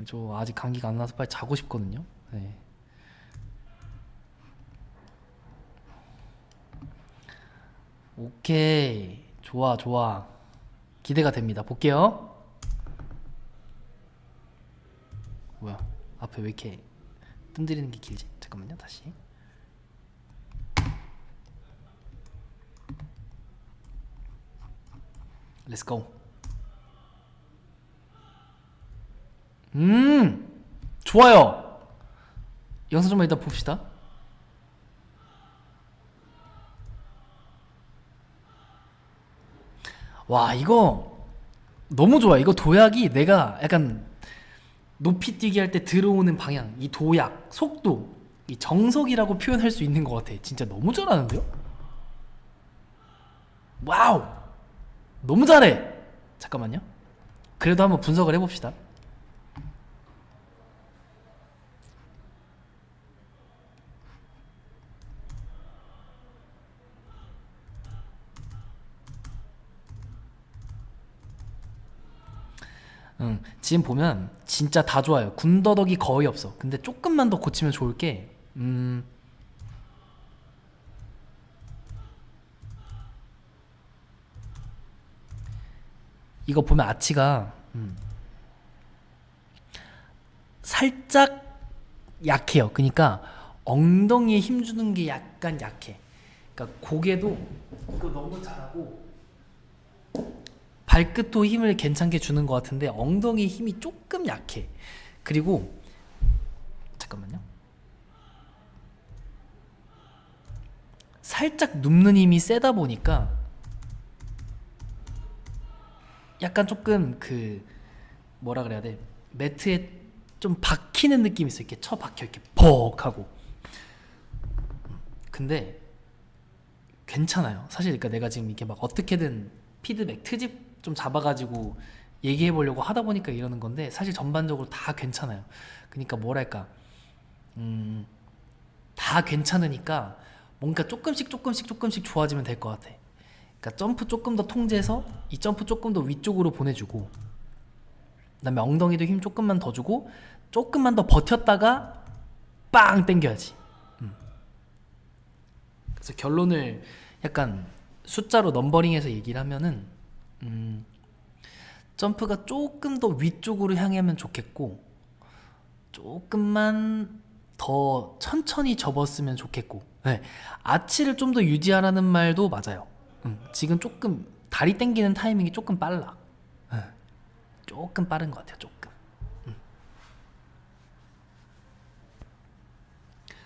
저 아직 감기가 안 나서 빨리 자고 싶거든요. 네. 오케이. 좋아, 좋아. 기대가 됩니다. 볼게요. 뭐야? 앞에 왜 이렇게 뜸들이는 게 길지? 잠깐만요. 다시. 렛츠고. 좋아요. 영상 좀만 이따 봅시다. 와, 이거 너무 좋아. 이거 도약이 내가 약간 높이 뛰기 할 때 들어오는 방향, 이 도약, 속도, 이 정석이라고 표현할 수 있는 것 같아. 진짜 너무 잘하는데요? 와우! 너무 잘해! 잠깐만요. 그래도 한번 분석을 해봅시다. 지금 보면 진짜 다 좋아요. 군더더기 거의 없어. 근데 조금만 더 고치면 좋을 게, 이거 보면 아치가 살짝 약해요. 그러니까 엉덩이에 힘 주는 게 약간 약해. 그러니까 고개도 이거 너무 잘하고 발끝도 힘을 괜찮게 주는 것 같은데 엉덩이 힘이 조금 약해. 그리고 잠깐만요. 살짝 눕는 힘이 세다 보니까 약간 조금 그 뭐라 그래야 돼, 매트에 좀 박히는 느낌이 있어. 이렇게 쳐 박혀 이렇게 퍽 하고. 근데 괜찮아요 사실. 그러니까 내가 지금 이렇게 막 어떻게든 피드백 트집 좀 잡아가지고 얘기해 보려고 하다 보니까 이러는 건데, 사실 전반적으로 다 괜찮아요. 그러니까 뭐랄까, 다 괜찮으니까 뭔가 조금씩 좋아지면 될 것 같아. 그러니까 점프 조금 더 통제해서 이 점프 조금 더 위쪽으로 보내주고, 그다음에 엉덩이도 힘 조금만 더 주고, 조금만 더 버텼다가 빵 당겨야지. 그래서 결론을 약간 숫자로 넘버링해서 얘기를 하면은, 점프가 조금 더 위쪽으로 향하면 좋겠고, 조금만 더 천천히 접었으면 좋겠고, 네. 아치를 좀 더 유지하라는 말도 맞아요. 지금 조금 다리 당기는 타이밍이 조금 빨라. 네. 조금 빠른 것 같아요. 조금.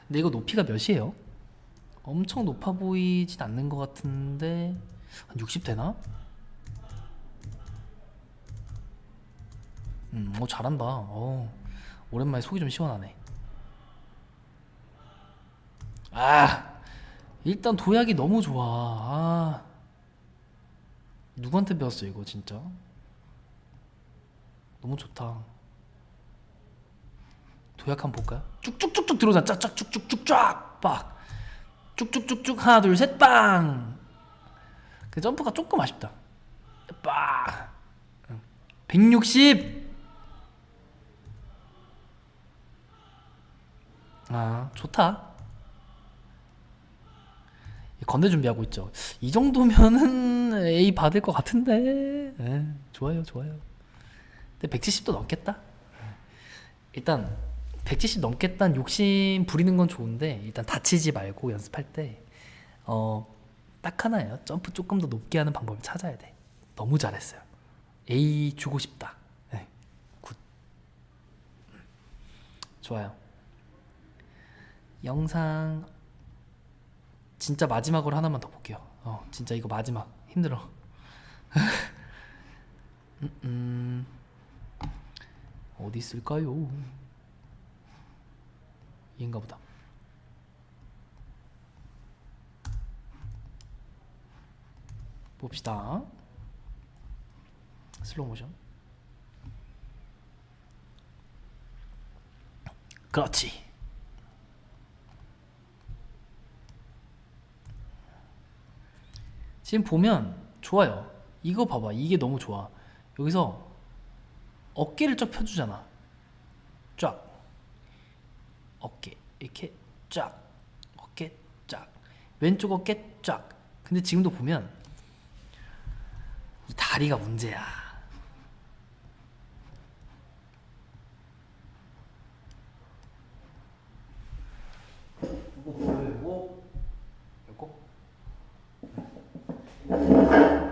근데 이거 높이가 몇이에요? 엄청 높아 보이진 않는 것 같은데 한 60 되나? 잘한다. 오랜만에 속이 좀 시원하네. 일단 도약이 너무 좋아. 누구한테 배웠어 이거 진짜? 너무 좋다. 도약 한번 볼까요? 쭉쭉쭉쭉 들어오잖아. 쫙쫙 쭉쭉쭉 쫙 쭉쭉쭉쭉 하나 둘 셋 빵. 그 점프가 조금 아쉽다. 빡. 160. 좋다. 건대 준비하고 있죠. 이 정도면은 A 받을 것 같은데. 좋아요. 근데 170도 넘겠다. 일단 170 넘겠다는 욕심 부리는 건 좋은데, 일단 다치지 말고 연습할 때 딱 하나예요. 점프 조금 더 높게 하는 방법을 찾아야 돼. 너무 잘했어요. A 주고 싶다. 네. 굿. 좋아요. 영상 진짜 마지막으로 하나만 더 볼게요. 진짜 이거 마지막. 힘들어. 어디 있을까요? 얘인가 보다. 봅시다. 슬로우 모션. 그렇지. 지금 보면 좋아요. 이거 봐봐. 이게 너무 좋아. 여기서 어깨를 쫙 펴주잖아. 쫙. 어깨 이렇게 쫙. 어깨 쫙. 왼쪽 어깨 쫙. 근데 지금도 보면 이 다리가 문제야. 요거 보여요. 요거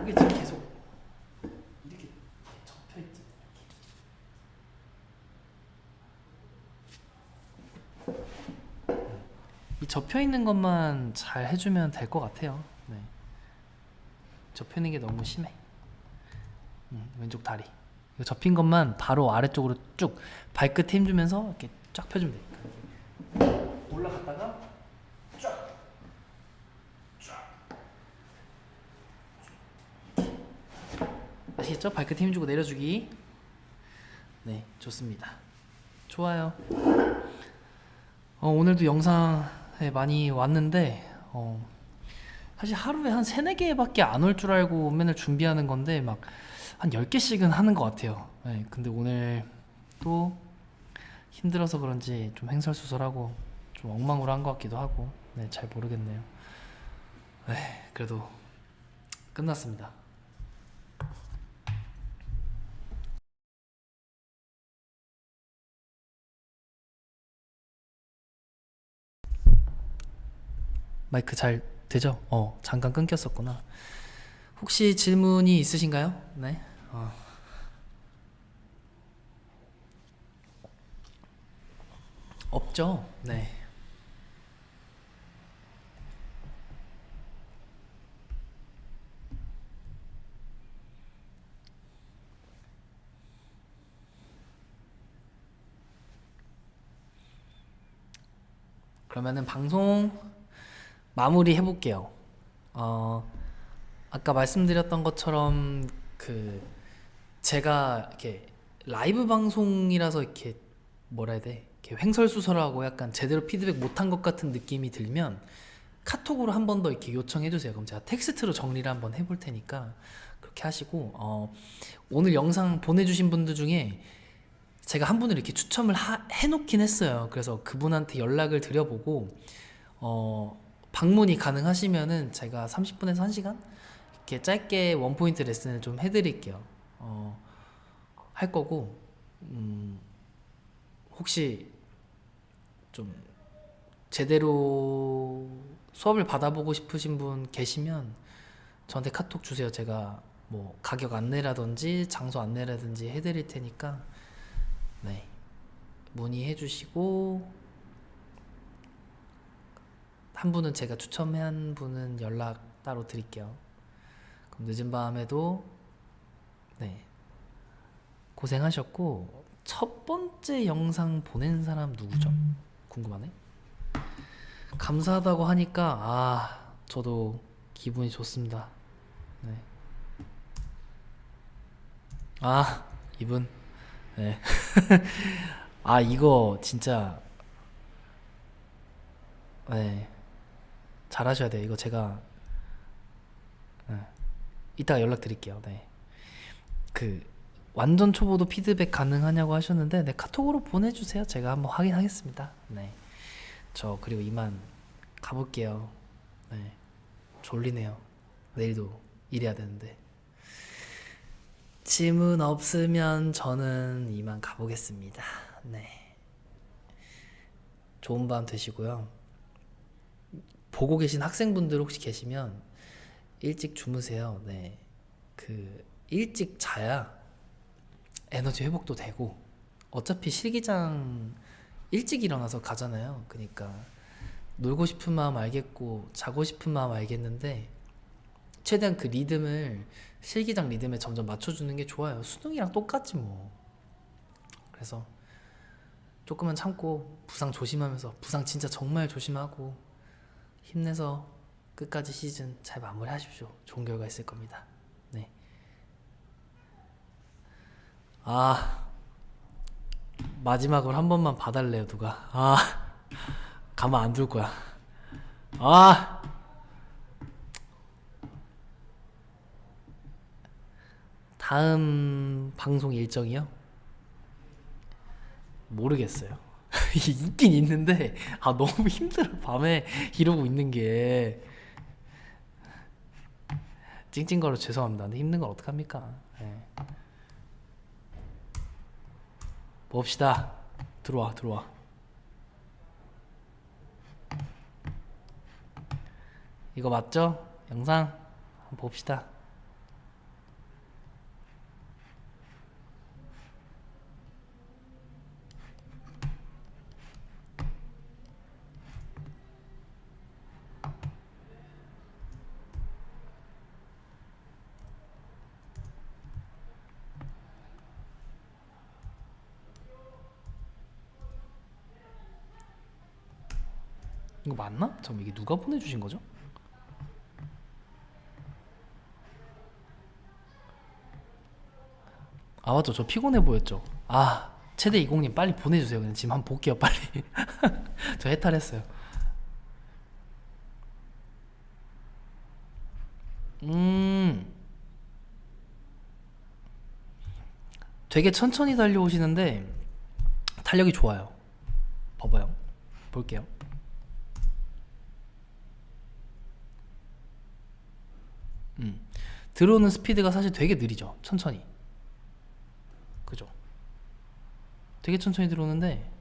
이게 지금 계속 이렇게 접혀있지. 이 접혀있는 것만 잘 해주면 될 것 같아요. 네. 접히는 게 너무 심해. 왼쪽 다리 이거 접힌 것만 바로 아래쪽으로 쭉 발끝 힘 주면서 이렇게 쫙 펴주면 돼. 올라갔다가 쫙 아시겠죠? 발끝 힘 주고 내려주기. 네, 좋습니다. 좋아요. 오늘도 영상에 많이 왔는데, 사실 하루에 한 3, 4개밖에 안 올 줄 알고 맨날 준비하는 건데 막 한 10개씩은 하는 것 같아요. 네, 근데 오늘 또 힘들어서 그런지 좀 횡설수설하고 좀 엉망으로 한 것 같기도 하고, 네, 잘 모르겠네요. 네, 그래도 끝났습니다. 마이크 잘 되죠? 잠깐 끊겼었구나. 혹시 질문이 있으신가요? 네. 없죠? 네. 그러면은 방송 마무리 해볼게요. 아까 말씀드렸던 것처럼 그 제가 이렇게 라이브 방송이라서 이렇게 뭐라 해야 돼? 이렇게 횡설수설하고 약간 제대로 피드백 못한 것 같은 느낌이 들면 카톡으로 한 번 더 이렇게 요청해 주세요. 그럼 제가 텍스트로 정리를 한번 해볼 테니까 그렇게 하시고 오늘 영상 보내주신 분들 중에 제가 한 분을 이렇게 추첨을 해놓긴 했어요. 그래서 그분한테 연락을 드려보고 방문이 가능하시면은 제가 30분에서 1시간 이렇게 짧게 원포인트 레슨을 좀 해드릴게요. 할 거고 혹시 좀 제대로 수업을 받아보고 싶으신 분 계시면 저한테 카톡 주세요. 제가 뭐 가격 안내라든지 장소 안내라든지 해드릴 테니까 네, 문의해 주시고 한 분은 제가 추첨한 분은 연락 따로 드릴게요. 그럼 늦은 밤에도 네, 고생하셨고 첫 번째 영상 보낸 사람 누구죠? 궁금하네. 감사하다고 하니까 저도 기분이 좋습니다. 네. 이분 네. 이거 진짜 네, 잘하셔야 돼요. 이거 제가 네, 이따가 연락드릴게요. 네. 그 완전 초보도 피드백 가능하냐고 하셨는데 네, 카톡으로 보내주세요. 제가 한번 확인하겠습니다. 네. 저 그리고 이만 가볼게요. 네. 졸리네요. 내일도 일해야 되는데. 질문 없으면 저는 이만 가보겠습니다. 네. 좋은 밤 되시고요. 보고 계신 학생분들 혹시 계시면 일찍 주무세요. 네. 일찍 자야 에너지 회복도 되고 어차피 실기장 일찍 일어나서 가잖아요. 그러니까 놀고 싶은 마음 알겠고 자고 싶은 마음 알겠는데 최대한 그 리듬을 실기장 리듬에 점점 맞춰주는 게 좋아요. 수능이랑 똑같지 뭐. 그래서 조금만 참고 부상 조심하면서 부상 진짜 정말 조심하고 힘내서 끝까지 시즌 잘 마무리하십시오. 좋은 결과 있을 겁니다. 네. 마지막으로 한 번만 봐달래요 누가. 가만 안 둘 거야. 다음 방송 일정이요? 모르겠어요. 있긴 있는데 너무 힘들어. 밤에 이러고 있는 게 찡찡거려 죄송합니다. 근데 힘든 걸 어떡합니까? 네. 봅시다. 들어와. 이거 맞죠? 영상 한번 봅시다. 이거 맞나? 잠깐 이게 누가 보내주신 거죠? 맞죠. 저 피곤해 보였죠. 최대 20님 빨리 보내주세요. 그냥 지금 한번 볼게요 빨리. 저 해탈했어요. 되게 천천히 달려오시는데 탄력이 좋아요. 봐봐요. 볼게요. 들어오는 스피드가 사실 되게 느리죠. 천천히. 그죠? 되게 천천히 들어오는데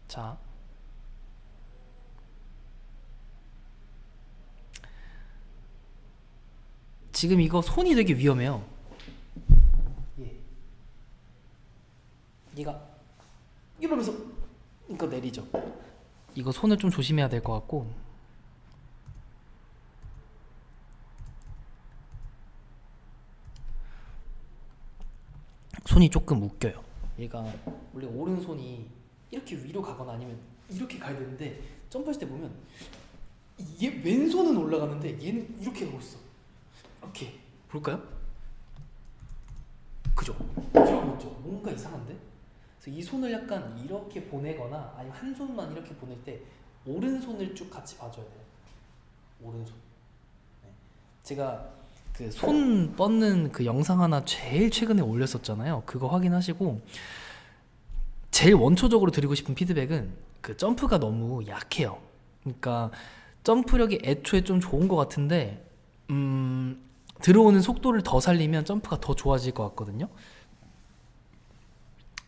자, 지금 이거 손이 되게 위험해요. 예. 얘가 이러면서 이거 내리죠. 이거 손을 좀 조심해야 될 것 같고. 손이 조금 웃겨요. 얘가 원래 오른손이 이렇게 위로 가거나 아니면 이렇게 가야 되는데 점프할 때 보면 얘 왼손은 올라가는데 얘는 이렇게 가고 있어. 이렇게 볼까요? 그죠? 이런 거죠. 뭔가 이상한데? 그래서 이 손을 약간 이렇게 보내거나 아니면 한 손만 이렇게 보낼 때 오른손을 쭉 같이 봐줘야 돼요. 오른손. 네. 제가 그 손 뻗는 그 영상 하나 제일 최근에 올렸었잖아요. 그거 확인하시고 제일 원초적으로 드리고 싶은 피드백은 그 점프가 너무 약해요. 그러니까 점프력이 애초에 좀 좋은 것 같은데 들어오는 속도를 더 살리면 점프가 더 좋아질 것 같거든요.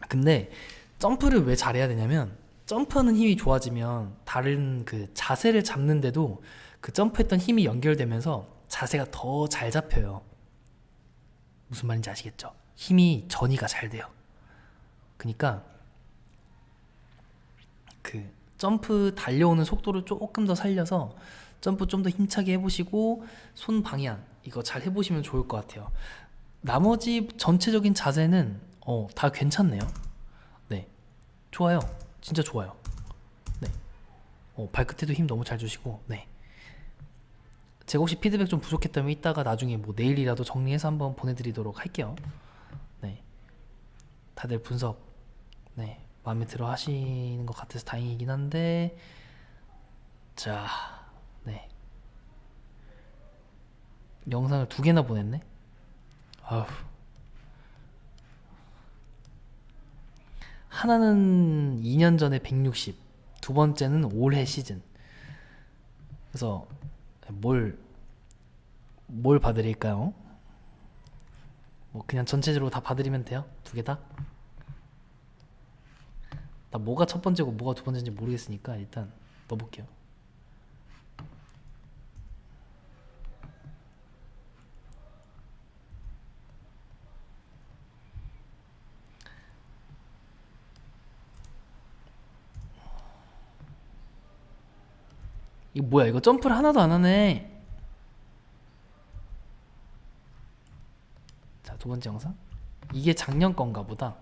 근데 점프를 왜 잘해야 되냐면 점프하는 힘이 좋아지면 다른 그 자세를 잡는데도 그 점프했던 힘이 연결되면서 자세가 더 잘 잡혀요. 무슨 말인지 아시겠죠? 힘이 전이가 잘 돼요. 그러니까 그 점프 달려오는 속도를 조금 더 살려서 점프 좀 더 힘차게 해보시고 손 방향 이거 잘 해보시면 좋을 것 같아요. 나머지 전체적인 자세는 다 괜찮네요. 네, 좋아요. 진짜 좋아요. 네, 발끝에도 힘 너무 잘 주시고. 네, 제가 혹시 피드백 좀 부족했다면 이따가 나중에 뭐 내일이라도 정리해서 한번 보내드리도록 할게요. 네, 다들 분석 네 마음에 들어 하시는 것 같아서 다행이긴 한데, 자, 네, 영상을 2개나 보냈네. 아휴. 하나는 2년 전에 160, 두 번째는 올해 시즌. 그래서 뭘 봐드릴까요? 뭐 그냥 전체적으로 다 봐드리면 돼요? 2개 다? 나 뭐가 첫 번째고 뭐가 두 번째인지 모르겠으니까 일단 넣어볼게요. 이거 뭐야, 이거 점프를 하나도 안 하네. 자, 두 번째 영상. 이게 작년 건가 보다.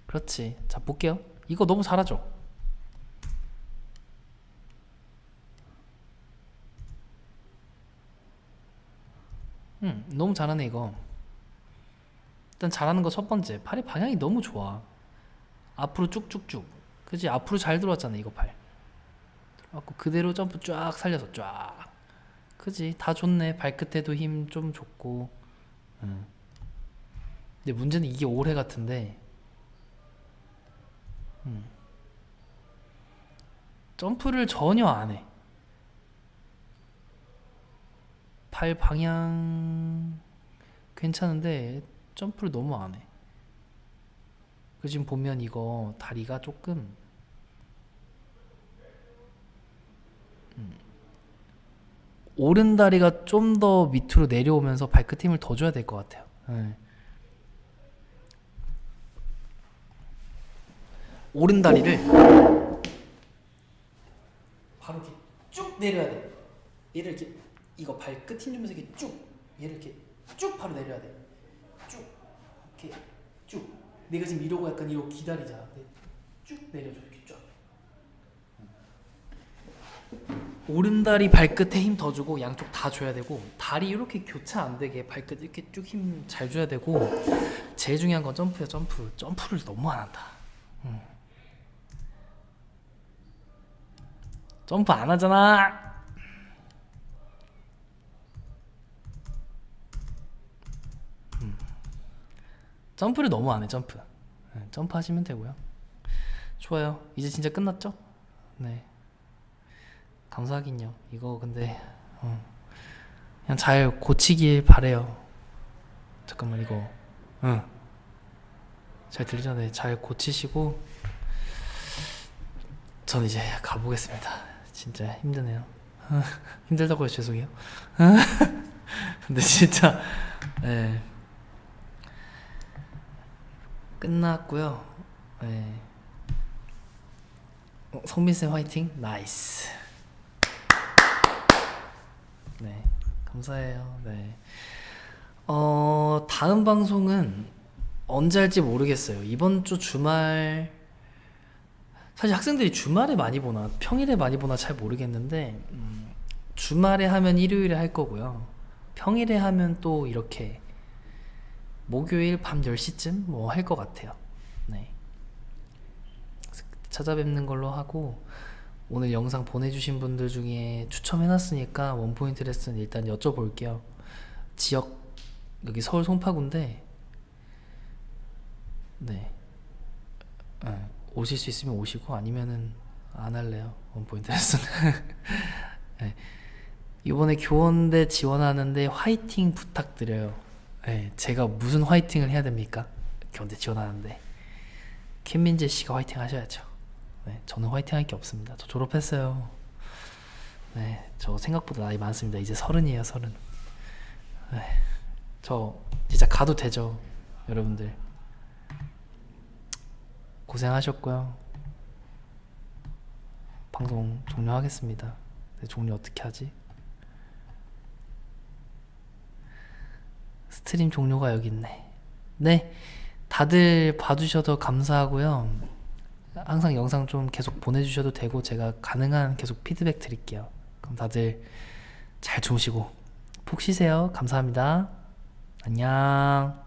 그렇지. 자, 볼게요. 이거 너무 잘하죠? 너무 잘하네 이거. 일단 잘하는 거 첫 번째, 팔의 방향이 너무 좋아. 앞으로 쭉쭉쭉. 그지? 앞으로 잘 들어왔잖아 이거 팔. 들어왔고 그대로 점프 쫙 살려서 쫙. 그지? 다 좋네. 발끝에도 힘 좀 좋고. 근데 문제는 이게 올해 같은데 점프를 전혀 안 해. 팔 방향 괜찮은데 점프를 너무 안 해. 그 지금 보면 이거 다리가 조금 오른 다리가 좀 더 밑으로 내려오면서 발끝 힘을 더 줘야 될 것 같아요. 네. 오른 다리를 바로 이렇게 쭉 내려야 돼. 얘를 이렇게 이거 발끝 힘 주면서 이렇게 쭉, 얘를 이렇게 쭉 바로 내려야 돼. 쭉 이렇게 쭉. 내가 지금 이러고 약간 이러고 기다리잖아. 쭉 내려줘 이렇게 쫙. 오른다리 발끝에 힘 더 주고 양쪽 다 줘야 되고, 다리 이렇게 교차 안 되게 발끝 이렇게 쭉 힘 잘 줘야 되고, 제일 중요한 건 점프야. 점프를 너무 안 한다. 점프 안 하잖아. 점프를 너무 안 해. 점프 하시면 되고요. 좋아요. 이제 진짜 끝났죠? 네, 감사하긴요. 이거 근데 그냥 잘 고치길 바래요. 잠깐만, 이거 응. 잘 들리죠? 네, 잘 고치시고 전 이제 가보겠습니다. 진짜 힘드네요. 힘들다고 해서 죄송해요. 근데 진짜 네, 끝났고요. 네. 성빈쌤 화이팅. 나이스. 네, 감사해요. 네. 다음 방송은 언제 할지 모르겠어요. 이번 주 주말, 사실 학생들이 주말에 많이 보나 평일에 많이 보나 잘 모르겠는데, 주말에 하면 일요일에 할 거고요. 평일에 하면 또 이렇게 목요일 밤 10시쯤 뭐 할 것 같아요. 네. 찾아뵙는 걸로 하고, 오늘 영상 보내주신 분들 중에 추첨해놨으니까 원포인트 레슨 일단 여쭤볼게요. 지역 여기 서울 송파구인데, 네, 오실 수 있으면 오시고 아니면은 안 할래요. 원포인트 레슨. 네. 이번에 교원대 지원하는데 화이팅 부탁드려요. 네, 제가 무슨 화이팅을 해야 됩니까? 교원대 지원하는데 김민재 씨가 화이팅 하셔야죠. 네, 저는 화이팅 할 게 없습니다. 저 졸업했어요. 네, 저 생각보다 나이 많습니다. 이제 30이에요, 30. 네, 저 진짜 가도 되죠, 여러분들. 고생하셨고요. 방송 종료하겠습니다. 네, 종료 어떻게 하지? 스트림 종료가 여기 있네. 네, 다들 봐주셔서 감사하고요. 항상 영상 좀 계속 보내주셔도 되고 제가 가능한 계속 피드백 드릴게요. 그럼 다들 잘 주무시고 푹 쉬세요. 감사합니다. 안녕.